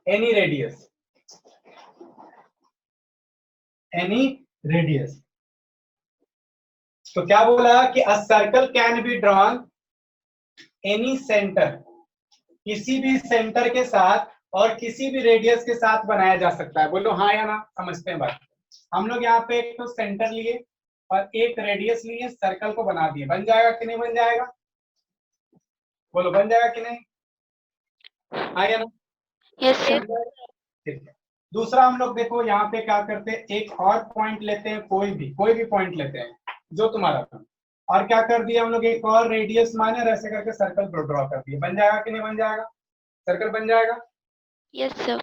any radius, तो क्या बोला कि a circle can be drawn any center, किसी भी सेंटर के साथ और किसी भी रेडियस के साथ बनाया जा सकता है। बोलो हाँ या ना, समझते हैं बात। हम लोग यहाँ पे एक तो सेंटर लिए और एक रेडियस लिए, सर्कल को बना दिए, बन जाएगा कि नहीं बन जाएगा, बोलो बन जाएगा कि नहीं, हाँ या ना? Yes sir. ठीक है। दूसरा हम लोग देखो यहाँ पे क्या करते हैं, एक और पॉइंट लेते हैं, कोई भी पॉइंट लेते हैं जो तुम्हारा था, और क्या कर दिया हम लोग, एक और रेडियस माने, ऐसे करके सर्कल ड्रॉ कर दिए। बन जाएगा कि नहीं बन जाएगा, सर्कल बन जाएगा? Yes sir.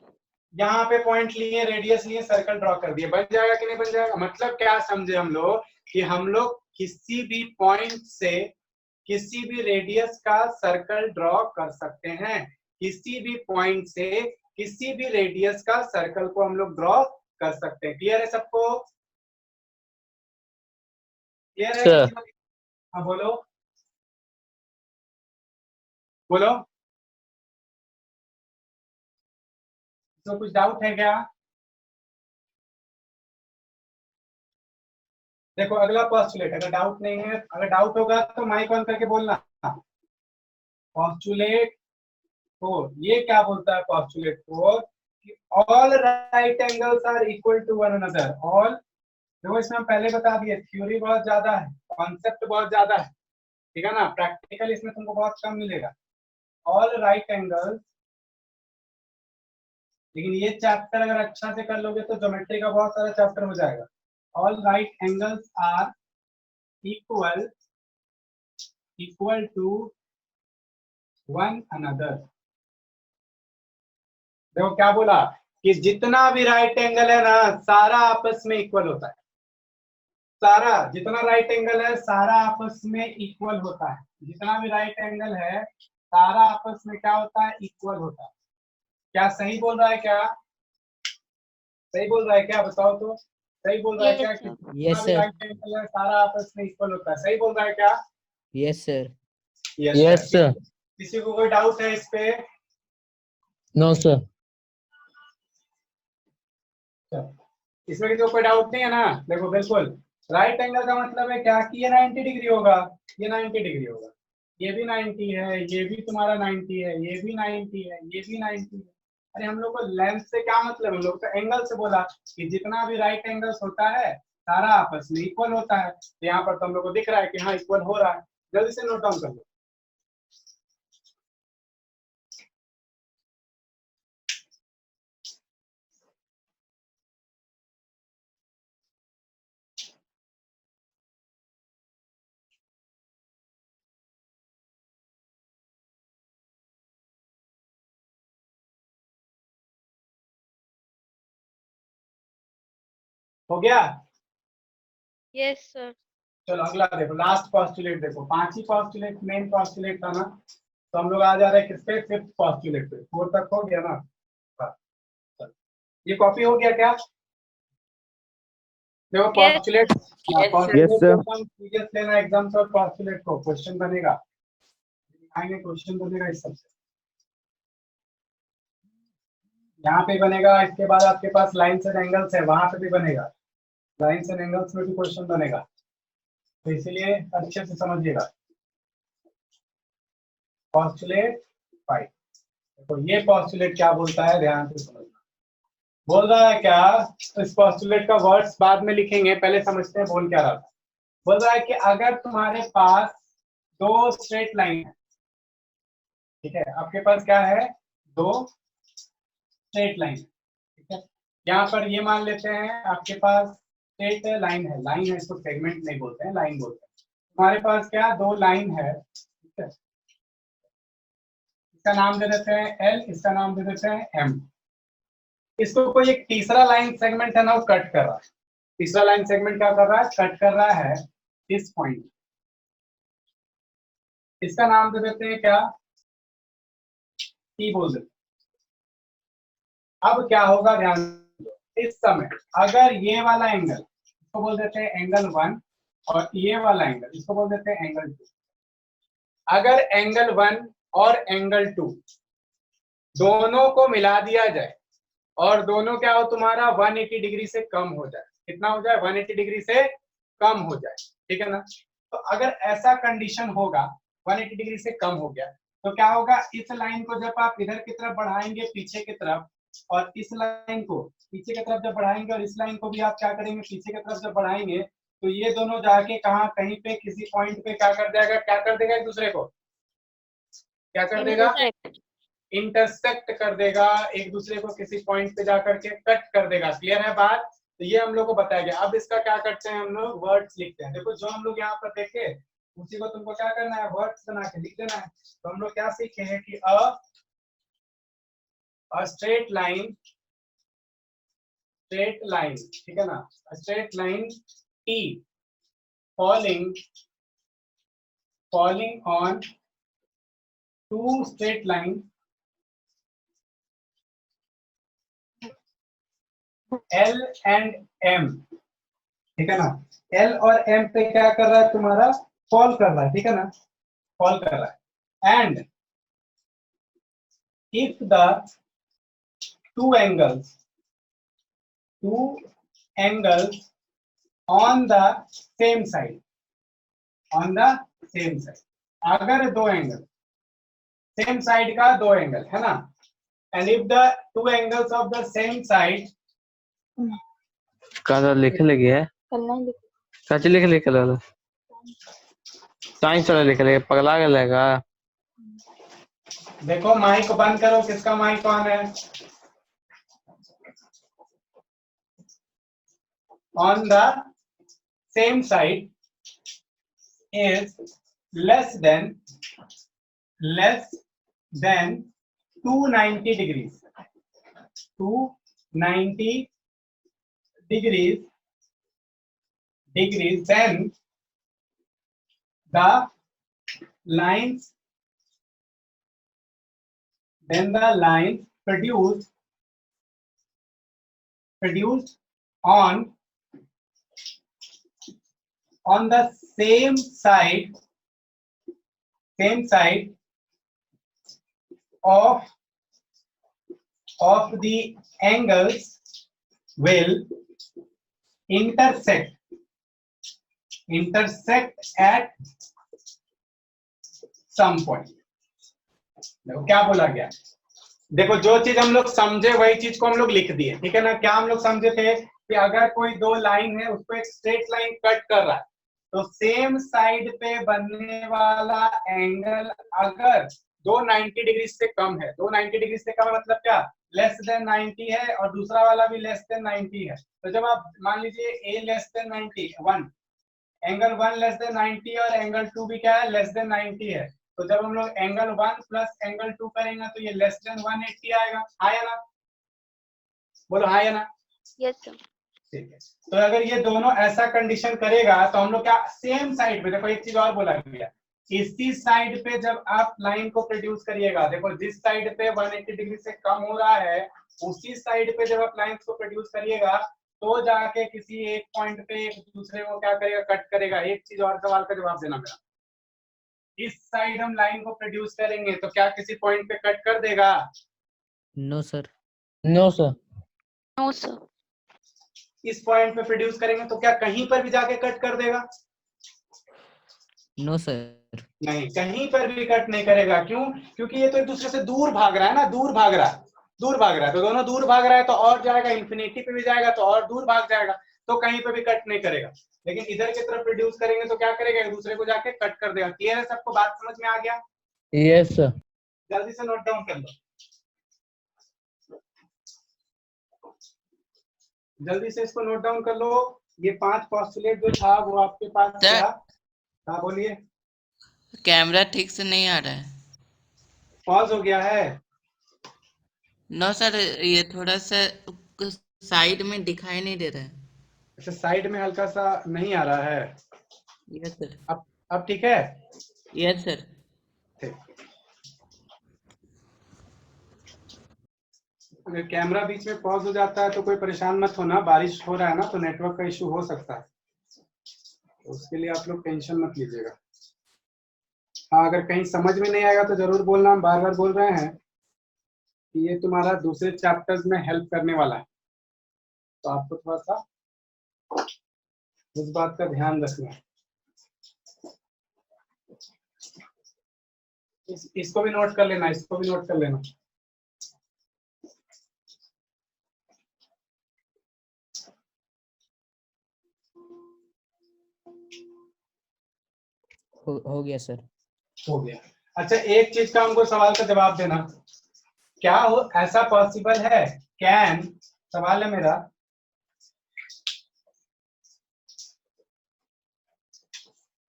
यहाँ पे पॉइंट लिए, रेडियस लिए, सर्कल ड्रॉ कर दिए, बन जाएगा कि नहीं बन जाएगा? मतलब क्या समझे हम लोग, कि हम लोग किसी भी पॉइंट से किसी भी रेडियस का सर्कल ड्रॉ कर सकते हैं, किसी भी पॉइंट से किसी भी रेडियस का सर्कल को हम लोग ड्रॉ कर सकते हैं। क्लियर है सबको? क्लियर है? Sir. हाँ बोलो बोलो, तो कुछ डाउट है क्या? देखो अगला पॉस्टुलेट, अगर डाउट नहीं है, अगर डाउट होगा तो माइक ऑन करके बोलना। पॉस्टुलेट 4, ये क्या बोलता है postulate 4? All right angles are equal to one another. All, देखो इसमें हम पहले बता दिए, थ्योरी बहुत ज्यादा है, कॉन्सेप्ट बहुत ज्यादा है, ठीक है ना, प्रैक्टिकल इसमें तुमको बहुत कम मिलेगा। ऑल राइट एंगल्स, लेकिन ये चैप्टर अगर अच्छा से कर लोगे तो ज्योमेट्री का बहुत सारा चैप्टर हो जाएगा। All right angles are equal to one another. देखो क्या बोला कि जितना भी राइट एंगल है ना, सारा आपस में इक्वल होता है। सारा जितना राइट एंगल है सारा आपस में इक्वल होता है। जितना भी राइट एंगल है सारा आपस में क्या होता है? इक्वल होता है। क्या सही बोल रहा है? क्या सही बोल रहा है? क्या बताओ तो, सही बोल रहा है क्या? Yes, sir. जितना भी राइट एंगल है सारा आपस में इक्वल होता है। सही बोल रहा है क्या? Yes, sir. Yes, sir. किसी को कोई डाउट है इस पे? No, sir. इसमें किसी को कोई डाउट नहीं है ना? देखो बिल्कुल, राइट एंगल का मतलब है क्या कि ये 90 डिग्री होगा, ये 90 डिग्री होगा, ये भी 90 है, ये भी तुम्हारा 90 है, ये भी 90 है, ये भी 90 है। अरे हम लोग को लेंथ से क्या मतलब, हम लोग तो एंगल से बोला कि जितना भी राइट एंगल्स होता है सारा आपस में इक्वल होता है। तो यहाँ पर तो हम लोग को दिख रहा है कि हाँ इक्वल हो रहा है। जल्दी से नोट डाउन कर लो। हो गया? Yes, sir. चलो अगला देखो, लास्ट पॉस्टुलेट देखो। 5 ही पॉस्टुलेट मेन पॉस्टुलेट था ना, तो हम लोग आ जा रहे हैं किस पे? 5th पॉस्टुलेट पे। 4 तक हो गया ना? हाँ, चलो। ये कॉपी हो गया क्या? देखो Yes. Postulate, Yes, sir. Serious लेना एग्जाम्स और पॉस्टुलेट को, क्वेश्चन बनेगा, आएंगे क्वेश्चन बनेगा इस सबसे। यहाँ पे बनेगा, इसके बाद आपके पास लाइन्स एंड एंगल्स है, वहां पे भी बनेगा, लाइन्स एंड एंगल्स में भी क्वेश्चन बनेगा, तो इसीलिए अच्छे से समझिएगा। पॉस्टुलेट 5, देखो ये पॉस्टुलेट क्या बोलता है, ध्यान से समझना। बोल रहा है क्या? तो इस पॉस्टुलेट का वर्ड्स बाद में लिखेंगे, पहले समझते हैं बोल क्या रहा था। बोल रहा है कि अगर तुम्हारे पास दो स्ट्रेट लाइन है, ठीक है, आपके पास क्या है? दो स्ट्रेट लाइन, ठीक है। यहाँ पर ये मान लेते हैं आपके पास स्ट्रेट लाइन है, लाइन है, इसको सेगमेंट नहीं बोलते हैं, लाइन बोलते हैं। तुम्हारे पास क्या? दो लाइन है, ठीक है। इसका नाम दे देते हैं L, इसका नाम दे देते हैं M। इसको कोई एक तीसरा लाइन सेगमेंट है ना, वो कट कर रहा है। तीसरा लाइन सेगमेंट क्या कर रहा है? कट कर रहा है इस पॉइंट। इसका नाम दे देते हैं क्या? T बोल देते हैं। अब क्या होगा, ध्यान दो। इस समय अगर ये वाला एंगल, इसको बोल देते हैं एंगल 1, और ये वाला एंगल, इसको बोल देते हैं एंगल 2। अगर एंगल 1 और एंगल 2 दोनों को मिला दिया जाए और दोनों क्या हो तुम्हारा 180 डिग्री से कम हो जाए, कितना हो जाए? 180 डिग्री से कम हो जाए, ठीक है ना। तो अगर ऐसा कंडीशन होगा, 180 डिग्री से कम हो गया, तो क्या होगा? इस लाइन को जब आप इधर की तरफ बढ़ाएंगे पीछे की तरफ, और इस लाइन को पीछे की तरफ जब बढ़ाएंगे, और इस लाइन को भी आप क्या करेंगे? पीछे की तरफ जब बढ़ाएंगे, तो ये दोनों जाके कहाँ, कहीं पे किसी पॉइंट पे क्या कर जाएगा? क्या कर देगा? एक दूसरे को क्या कर देगा? इंटरसेक्ट कर देगा, एक दूसरे को किसी पॉइंट पे जाकर के कट कर देगा। क्लियर है बात? तो ये हम लोग को बताया गया। अब इसका क्या करते हैं हम लोग? वर्ड्स लिखते हैं। देखो जो हम लोग यहाँ पर देखे उसी को तुमको क्या करना है? वर्ड्स बना के लिख देना है। तो हम लोग क्या सीखे हैं कि अ स्ट्रेट लाइन, ठीक है ना, straight line T falling on two straight lines L and M, ठीक है ना। L और M पे क्या कर रहा है तुम्हारा, फॉल कर रहा है, ठीक है ना, फॉल कर रहा है। And if the two angles on the same side, अगर दो एंगल सेम साइड का दो एंगल है ना, and if the two angles of the same side, कल लिखे लगे है काची लिखे कल साइंस वाला लिखे लगे पगला गया देखो माइक बंद करो, किसका माइक ऑन है, on the same side is less than 290 degrees, 290 degrees, then the lines produced on the same side of the angles will intersect at some point। देखो क्या बोला गया, देखो जो चीज हम लोग समझे वही चीज को हम लोग लिख दिए, ठीक है ना। क्या हम लोग समझे थे कि अगर कोई दो लाइन है उसको एक स्ट्रेट लाइन कट कर रहा है, तो सेम साइड पे बनने वाला एंगल अगर 290 डिग्री से कम है, 290 डिग्री से कम मतलब क्या, लेस देन 90 है, और दूसरा वाला भी लेस देन 90 है। तो जब आप मान लीजिए A less than 90, angle 1 less than 90 और एंगल 2 भी क्या है, लेस देन 90 है, तो जब हम लोग एंगल 1 प्लस एंगल 2 करेंगे तो ये लेस देन 180 आएगा। हाँ या ना, बोलो हाँ या ना। Yes sir. ठीक है, तो अगर ये दोनों ऐसा कंडीशन करेगा तो हम लोग क्या, सेम साइड पे, देखो एक चीज और बोला गया, इसी साइड पे जब आप लाइन को प्रोड्यूस करिएगा, देखो जिस साइड पे 180 डिग्री से कम हो रहा है उसी साइड पे जब आप लाइंस को प्रोड्यूस करिएगा तो जाके किसी एक पॉइंट पे एक दूसरे को क्या करेगा, कट करेगा। एक चीज और सवाल का जवाब देना मेरा, इस साइड हम लाइन को प्रोड्यूस करेंगे तो क्या किसी पॉइंट पे कट कर देगा? No sir. No sir. No sir. इस पॉइंट पे प्रोड्यूस करेंगे तो क्या कहीं पर भी जाके कट कर देगा? No sir. नहीं, कहीं पर भी कट नहीं करेगा। क्यों? क्योंकि ये तो एक दूसरे से दूर भाग रहा है ना, दूर भाग रहा है तो दोनों दूर भाग रहा है तो और जाएगा, इंफिनिटी पे भी जाएगा तो और दूर भाग जाएगा, तो कहीं पे भी कट नहीं करेगा। लेकिन इधर की तरफ प्रोड्यूस करेंगे तो क्या करेगा, एक दूसरे को जाके कट कर देगा। क्लियर है सबको, बात समझ में आ गया? Yes sir. जल्दी से नोट डाउन कर लो, जल्दी से इसको नोट डाउन कर लो। ये 5 पोस्टुलेट जो था वो आपके पास सर। था। हाँ बोलिए। कैमरा ठीक से नहीं आ रहा है। पॉज हो गया है? नो सर, ये थोड़ा सा साइड में दिखाई नहीं दे रहा है। अच्छा, साइड में हल्का सा नहीं आ रहा है। Yes sir. अब ठीक है? Yes sir. ठीक। अगर कैमरा बीच में पॉज हो जाता है तो कोई परेशान मत होना, बारिश हो रहा है ना तो नेटवर्क का इशू हो सकता है, तो उसके लिए आप लोग टेंशन मत लीजिएगा। हाँ, अगर कहीं समझ में नहीं आएगा तो जरूर बोलना, हम बार बार बोल रहे हैं कि ये तुम्हारा दूसरे चैप्टर्स में हेल्प करने वाला है, तो आपको थोड़ा सा उस बात का ध्यान रखना है। इसको भी नोट कर लेना, इसको भी नोट कर लेना। हो गया सर। हो गया। अच्छा, एक चीज का हमको सवाल का जवाब देना, क्या हो ऐसा पॉसिबल है, कैन, सवाल है मेरा,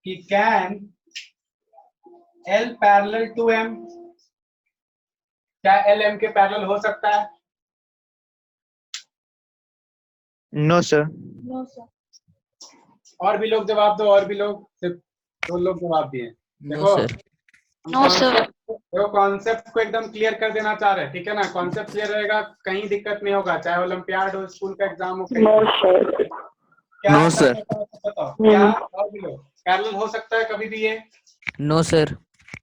कि can L parallel to M, क्या L M के पैरेलल हो सकता है? No sir. No sir. और भी लोग जवाब दो, और भी लोग, सिर्फ 2 लोग जवाब दिए। नो देखो, सर। No sir. देखो कॉन्सेप्ट को एकदम क्लियर कर देना चाह रहे हैं, ठीक है ना। कॉन्सेप्ट क्लियर रहेगा, कहीं दिक्कत नहीं होगा, चाहे ओलंपियाड हो, स्कूल का एग्जाम हो, कहीं क्या No, sir. बताओ क्या और भी लोग पैरेलल हो सकता है कभी भी ये? No sir.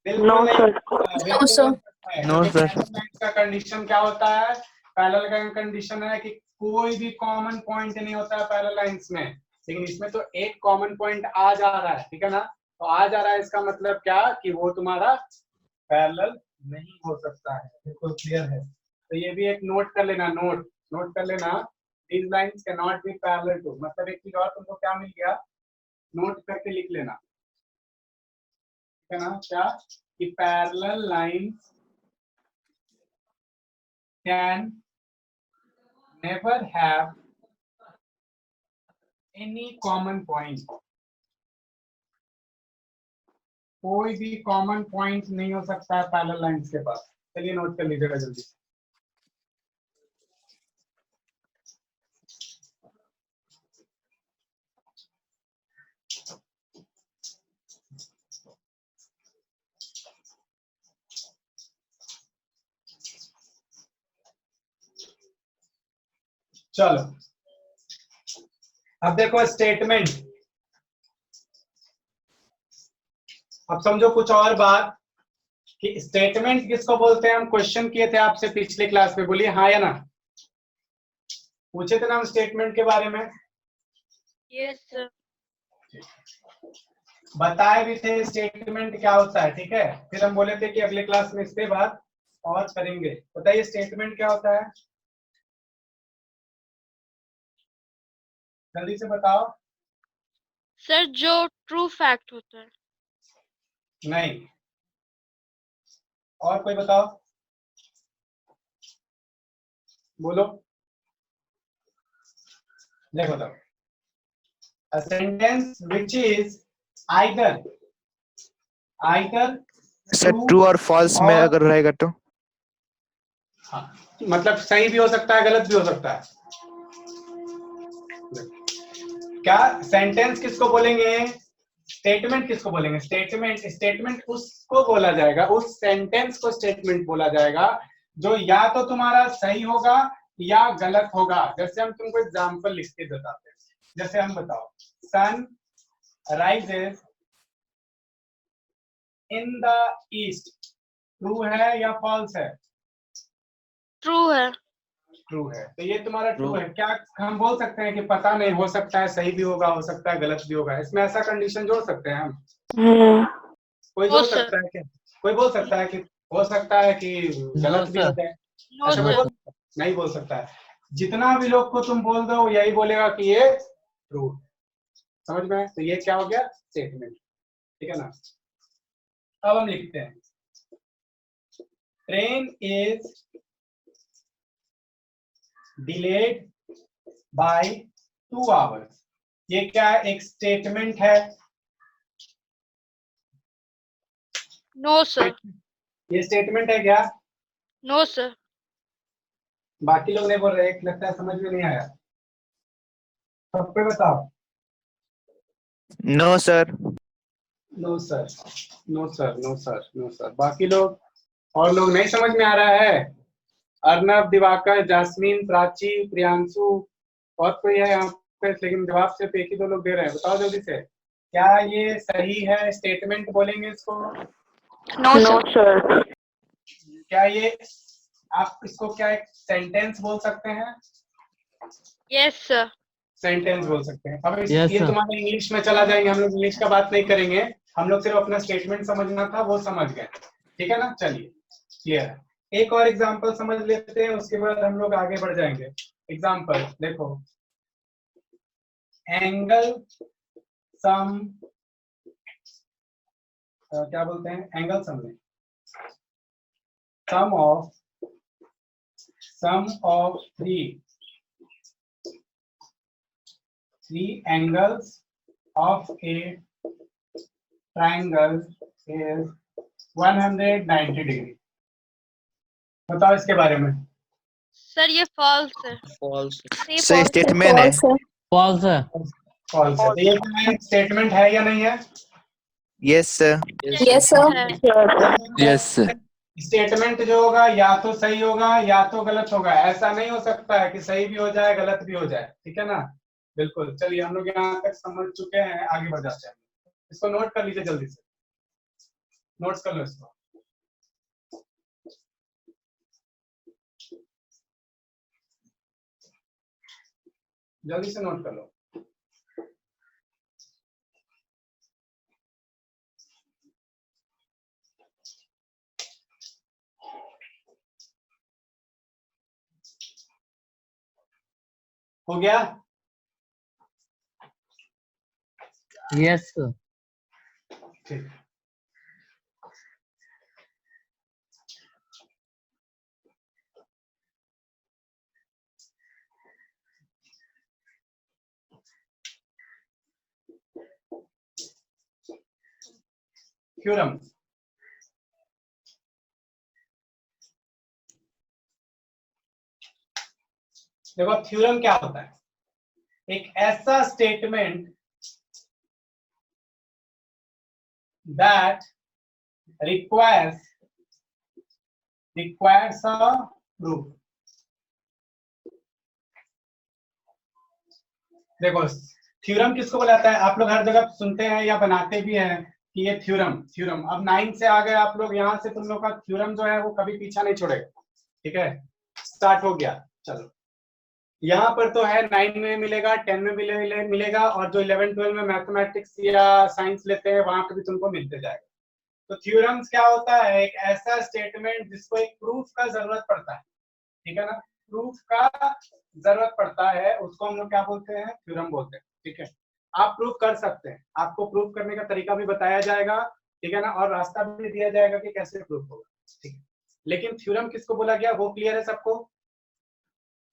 बिल्कुल नहीं, बिल्कुल हो सकता है। No, क्योंकि sir. पैरेलल लाइन्स का कंडीशन क्या होता है? पैरेलल का कंडीशन है कि कोई भी कॉमन पॉइंट नहीं होता है पैरेलल लाइन्स में, लेकिन इसमें तो एक कॉमन पॉइंट आ जा रहा है, ठीक है ना। तो आ जा रहा है इसका मतलब क्या कि वो तुम्हारा पैरेलल नहीं हो सकता है। बिल्कुल क्लियर है। तो ये भी एक नोट कर लेना, नोट कर लेना। These lines cannot be parallel to, मतलब एक चीज और तुमको क्या मिल गया, नोट करके लिख लेना, ठीक है ना। क्या कि parallel lines can never have any common point, कोई भी कॉमन पॉइंट नहीं हो सकता है पैरेलल लाइन्स के पास। चलिए नोट कर लीजिएगा जल्दी। चलो अब देखो स्टेटमेंट। अब समझो कुछ और बात कि स्टेटमेंट किसको बोलते हैं। हम क्वेश्चन किए थे आपसे पिछले क्लास में, बोलिए हाँ या ना। पूछे थे ना हम स्टेटमेंट के बारे में, यस सर। बताए भी थे स्टेटमेंट क्या होता है, ठीक है। फिर हम बोले थे कि अगले क्लास में इसके बाद और करेंगे। बताइए स्टेटमेंट क्या होता है, जल्दी से बताओ। सर जो ट्रू फैक्ट होता है। नहीं, और कोई बताओ, बोलो। देखो तो a sentence which is either sir true और फॉल्स में अगर रहेगा तो? हाँ, मतलब सही भी हो सकता है, गलत भी हो सकता है। क्या सेंटेंस किसको बोलेंगे, स्टेटमेंट किसको बोलेंगे? स्टेटमेंट उसको बोला जाएगा, उस सेंटेंस को स्टेटमेंट बोला जाएगा जो या तो तुम्हारा सही होगा या गलत होगा। जैसे हम तुमको एग्जांपल लिख के बताते हैं, जैसे हम बताओ sun rises in the east, true है या फॉल्स है? ट्रू है। ट्रू है। तो ये तुम्हारा ट्रू है। क्या हम बोल सकते हैं कि पता नहीं, हो सकता है सही भी होगा, हो सकता है गलत भी होगा? इसमें ऐसा कंडीशन जोड़ सकते हैं हम? कोई जोड़ सकता है क्या? कोई बोल सकता है कि हो सकता है कि गलत भी हो जाए? ऐसा कोई नहीं बोल सकता है। जितना भी लोग को तुम बोल दो यही बोलेगा कि ये ट्रू, समझ में? तो ये क्या हो गया, स्टेटमेंट, ठीक है ना। अब हम लिखते हैं train is delayed by 2 hours. ये क्या एक स्टेटमेंट है? No sir. ये स्टेटमेंट है क्या? No sir. बाकी लोग नहीं बोल रहे, एक लगता है समझ में नहीं आया। सब पे बताओ। No sir. No sir, no sir, no sir, no sir. बाकी लोग, और लोग नहीं समझ में आ रहा है? अर्नब, दिवाकर, जास्मीन, प्राची, प्रियांशु, और कोई है यहाँ पे? लेकिन जवाब सिर्फ एक ही 2 लोग दे रहे हैं। बताओ जल्दी से, क्या ये सही है? स्टेटमेंट बोलेंगे इसको? No sir. क्या ये, आप इसको क्या एक सेंटेंस बोल सकते हैं? Yes sir. सेंटेंस बोल सकते हैं। अब Yes, ये sir. तुम्हारे इंग्लिश में चला जाएंगे, हम लोग इंग्लिश का बात नहीं करेंगे। हम लोग सिर्फ अपना स्टेटमेंट समझना था, वो समझ गए, ठीक है ना। चलिए क्लियर है। एक और एग्जांपल समझ लेते हैं, उसके बाद हम लोग आगे बढ़ जाएंगे। एग्जांपल देखो, एंगल सम, क्या बोलते हैं, एंगल सम में sum of three angles of a triangle is 190 degree. बताओ इसके बारे में। सर ये फॉल्स है। फॉल्स। सही स्टेटमेंट है। फॉल्स है। फॉल्स है। तो ये क्या स्टेटमेंट है या नहीं है? Yes sir. Yes sir. Yes statement जो होगा या तो सही होगा या तो गलत होगा, ऐसा नहीं हो सकता है कि सही भी हो जाए गलत भी हो जाए, ठीक है ना। बिल्कुल, चलिए हम लोग यहाँ तक समझ चुके हैं, आगे बढ़ जाते हैं। इसको नोट कर लीजिए, जल्दी से नोट्स कर लो इसको। जल्दी से नोट कर लो। हो गया? Yes sir. ठीक। थ्योरम, देखो थ्योरम क्या होता है? एक ऐसा statement that requires a proof। देखो थ्योरम किसको बुलाता है? आप लोग हर जगह सुनते हैं या बनाते भी हैं कि ये थ्योरम। अब 9 से आ गए आप लोग, यहाँ से तुम लोग का थ्योरम जो है वो कभी पीछा नहीं छोड़ेगा, ठीक है। स्टार्ट हो गया, चलो। यहाँ पर तो है 9 में मिलेगा, 10 में मिलेगा, और जो 11-12 में मैथमेटिक्स या साइंस लेते हैं वहां पे भी तुमको मिलते जाएगा। तो थ्योरम्स क्या होता है? एक ऐसा स्टेटमेंट जिसको एक प्रूफ का जरूरत पड़ता है, ठीक है ना। प्रूफ का जरूरत पड़ता है, उसको हम लोग क्या बोलते हैं? थ्योरम बोलते हैं, ठीक है। आप प्रूफ कर सकते हैं, आपको प्रूफ करने का तरीका भी बताया जाएगा, ठीक है ना, और रास्ता भी दिया जाएगा कि कैसे प्रूफ होगा, ठीक है। लेकिन थ्योरम किसको बोला गया वो क्लियर है सबको?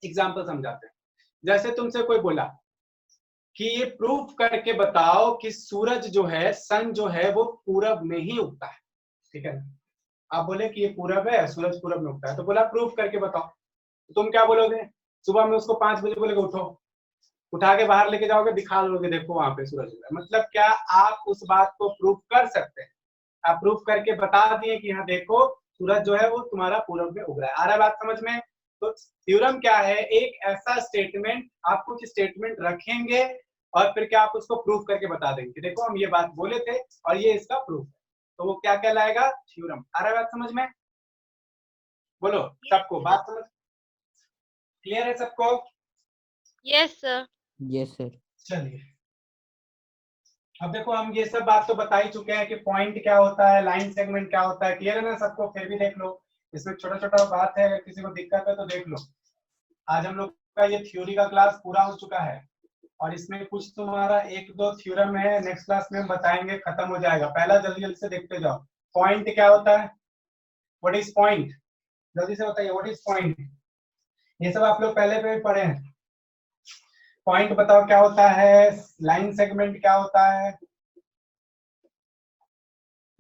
एग्जाम्पल समझाते हैं। जैसे तुमसे कोई बोला कि ये प्रूफ करके बताओ कि सूरज जो है, सन जो है वो पूरब में ही उगता है, ठीक है ना। आप बोले कि ये पूरब है, सूरज पूरब में उगता है, तो बोला प्रूफ करके बताओ। तो तुम क्या बोलोगे? सुबह में उसको 5 बजे बोलोगे उठो, उठा के बाहर लेके जाओगे, दिखा दोगे देखो वहां पे सूरज उगा है। मतलब क्या आप उस बात को प्रूफ कर सकते हैं? आप प्रूफ करके बता दिए कि हाँ देखो सूरज जो है वो तुम्हारा पूरब में उग रहा है। आ रहा है बात समझ में? तो थ्योरम क्या है? एक ऐसा स्टेटमेंट, आप कुछ स्टेटमेंट रखेंगे और फिर क्या आप उसको प्रूफ करके बता देंगे कि देखो हम ये बात बोले थे और ये इसका प्रूफ है, तो वो क्या कहलाएगा? थ्योरम। आ रहा है बात समझ में? बोलो सबको बात समझ क्लियर है सबको? Yes sir. Yes sir. चलिए अब देखो हम ये सब बात तो बता ही चुके हैं कि पॉइंट क्या होता है, लाइन सेगमेंट क्या होता है, क्लियर है ना सबको? फिर भी देख लो, इसमें छोटा छोटा बात है, अगर किसी को दिक्कत है तो देख लो। आज हम लोग का ये थ्योरी का क्लास पूरा हो चुका है और इसमें कुछ तुम्हारा 1-2 थ्योरम है, नेक्स्ट क्लास में हम बताएंगे, खत्म हो जाएगा। पहला जल्दी जल्दी से देखते जाओ, पॉइंट क्या होता है? What is point? जल्दी से बताइए, व्हाट इज पॉइंट? ये सब आप लोग पहले पे भी पढ़े हैं। पॉइंट बताओ क्या होता है? लाइन सेगमेंट क्या होता है?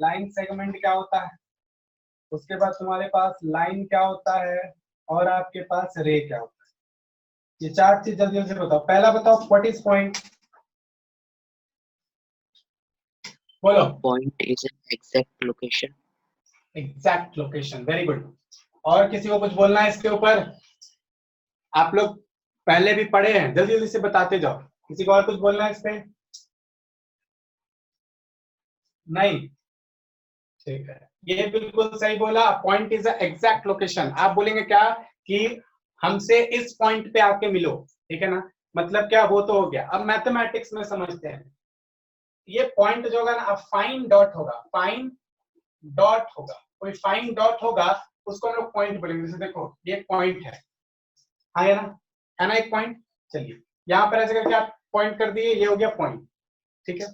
लाइन सेगमेंट क्या होता है? उसके बाद तुम्हारे पास लाइन क्या होता है और आपके पास रे क्या होता है। ये 4 चीज जल्दी जल्दी बताओ। पहला बताओ व्हाट इज पॉइंट? बोलो। Point is an exact location. Exact location, very good. और किसी को कुछ बोलना है इसके ऊपर? आप लोग पहले भी पढ़े हैं, जल्दी जल्दी से बताते जाओ। किसी को और कुछ बोलना है इस पे? नहीं, ठीक है, ये बिल्कुल सही बोला। Point is exact location. आप बोलेंगे क्या कि हमसे इस पॉइंट पे आके मिलो, ठीक है ना, मतलब क्या? वो तो हो गया। अब मैथमेटिक्स में समझते हैं, ये पॉइंट जो होगा ना, अब फाइन डॉट होगा, फाइन डॉट होगा, कोई फाइन डॉट होगा उसको हम लोग पॉइंट बोलेंगे। जैसे देखो ये पॉइंट है, हाँ है ना एक पॉइंट। चलिए यहाँ पर ऐसे करके आप पॉइंट कर दिए, ये हो गया पॉइंट, ठीक है।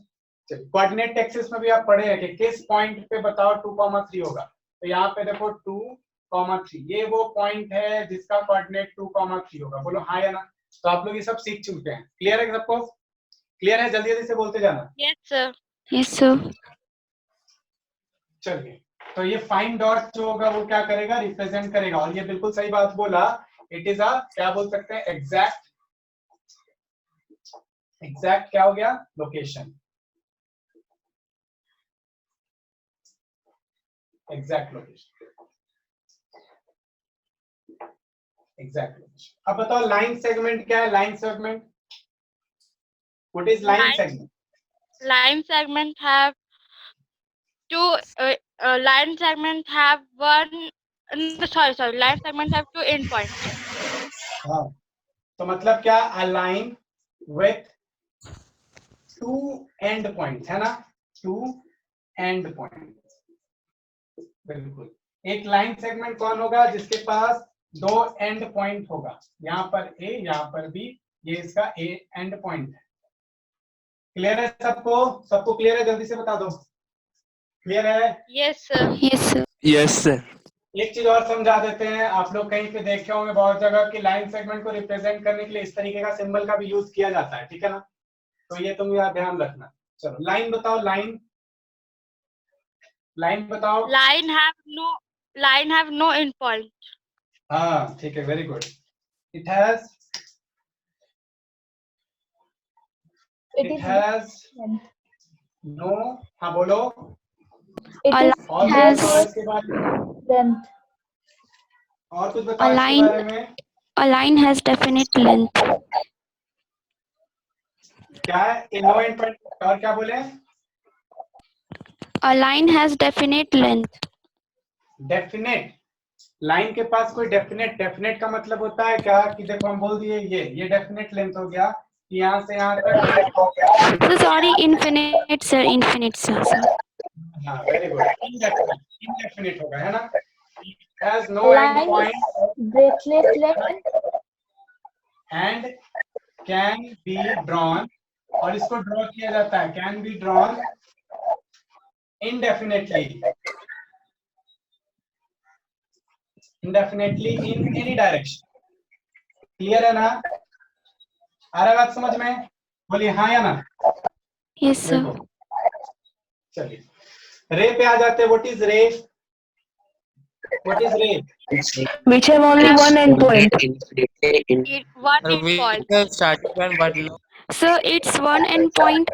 चलिए कोऑर्डिनेट एक्सिस में भी आप पढ़े हैं कि किस पॉइंट पे बताओ 2,3 होगा। तो यहाँ पे देखो 2,3, ये वो पॉइंट है जिसका कोऑर्डिनेट 2,3 होगा। बोलो हाँ या ना? तो आप लोग ये सब सीख चुके हैं। क्लियर है सबको? क्लियर है? जल्दी जल्दी से बोलते जाना। Yes sir. Yes sir. चलिए तो ये फाइन डॉट जो होगा वो क्या करेगा? रिप्रेजेंट करेगा। और ये बिल्कुल सही बात बोला, इट इज अ क्या बोल सकते हैं? एग्जैक्ट। एग्जैक्ट क्या हो गया? Location. Exact location. Exact location. अब बताओ लाइन सेगमेंट क्या है? Line segment, what is line segment? Line segment have two. Line segment have one. Sorry. Line segment have two endpoints. हाँ, तो मतलब क्या? A line with to and points, है ना? टू एंड पॉइंट्स, बिल्कुल। एक लाइन सेगमेंट कौन होगा? जिसके पास दो एंड पॉइंट होगा, यहाँ पर ए, यहाँ पर बी, ये इसका ए एंड पॉइंट है। क्लियर है सबको? सबको क्लियर है? जल्दी से बता दो, क्लियर है? Yes, sir. Yes, sir. Yes sir. एक चीज और समझा देते हैं, आप लोग कहीं पे देखे होंगे बहुत जगह कि लाइन सेगमेंट को रिप्रेजेंट करने के लिए इस तरीके का सिंबल का भी यूज किया जाता है, ठीक है ना? तो ये तुम यार ध्यान रखना। चलो लाइन बताओ, लाइन, लाइन बताओ। Line have no endpoint. हाँ ठीक है, very good. It has no, हाँ बोलो। और has- इसके बारे में और कुछ बताओ इसके Align- बारे में। A line has definite length. क्या है? नो एंड पॉइंट, और क्या बोले? A line has definite length. Definite, line के पास कोई डेफिनेट, डेफिनेट का मतलब होता है क्या कि देखो हम बोल दिए ये डेफिनेट लेंथ हो गया कि यहाँ से यहाँ तक हो गया। So sorry, infinite, sir. Infinite, sir. हाँ वेरी गुड, इनडेफिनेट, इनडेफिनेट होगा, है ना? Has no end point and can be drawn, और इसको ड्रॉ किया जाता है, can be drawn indefinitely in any direction। Clear है ना? आ रहा है बात समझ में? बोलिए हाँ या ना? Yes, sir. देखो, चलिए रे पे आ जाते हैं। व्हाट इज रे? व्हाट इज रे? Which have only one endpoint. One endpoint. starting one but no. Sir, it's one endpoint.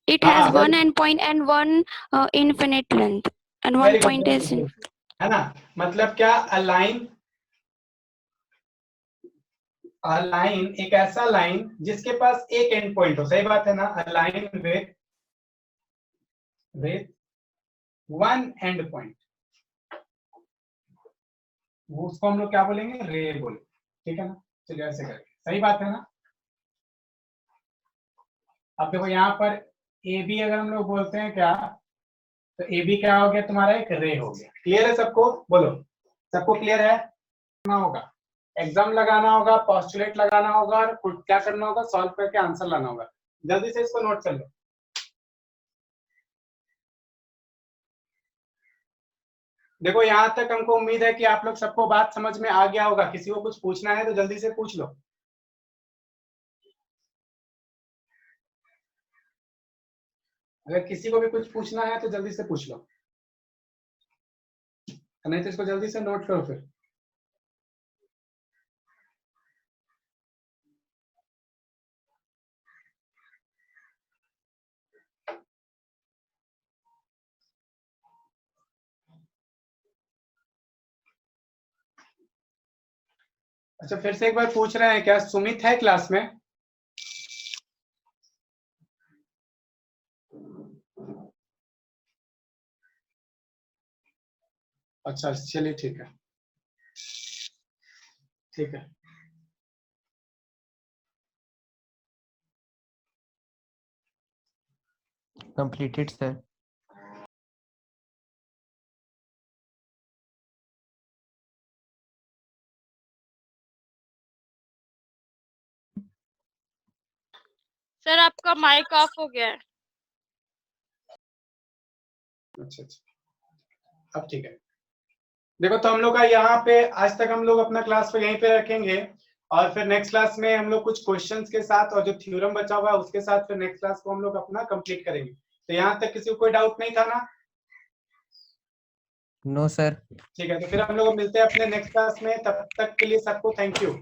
It has हाँ, one endpoint and one infinite length, and one very good, point very is good, है ना? मतलब क्या? Line एक ऐसा line जिसके पास एक and point हो, सही बात है ना? A line with one and point, उसको हम लोग क्या बोलेंगे? रे बोले, ठीक है ना? चलिए ऐसे करके, सही बात है ना? अब देखो यहाँ पर ए बी अगर हम लोग बोलते हैं क्या, तो ए बी क्या हो गया तुम्हारा? एक रे हो गया। क्लियर है सबको? बोलो, सबको क्लियर है? करना होगा, एग्जाम लगाना होगा, पोस्टुलेट लगाना होगा, और क्या करना होगा? सॉल्व करके आंसर लाना होगा। जल्दी से इसको नोट कर लो। देखो यहाँ तक हमको उम्मीद है कि आप लोग सबको बात समझ में आ गया होगा। किसी को कुछ पूछना है तो जल्दी से पूछ लो। अगर किसी को भी कुछ पूछना है तो जल्दी से पूछ लो, नहीं तो इसको जल्दी से नोट करो फिर। अच्छा फिर से एक बार पूछ रहे हैं क्या? सुमित है क्लास में? अच्छा चलिए ठीक है, ठीक है। Completed, sir. सर आपका माइक ऑफ हो गया है। अच्छा अब ठीक है। देखो तो हम लोग का यहाँ पे आज तक हम लोग अपना क्लास को यहीं पे रखेंगे, और फिर नेक्स्ट क्लास में हम लोग कुछ क्वेश्चंस के साथ और जो थ्योरम बचा हुआ है उसके साथ फिर नेक्स्ट क्लास को हम लोग अपना कंप्लीट करेंगे। तो यहाँ तक किसी को कोई डाउट नहीं था ना? No, sir. ठीक है, तो फिर हम लोग मिलते हैं अपने नेक्स्ट क्लास में। तब तक के लिए सबको थैंक यू।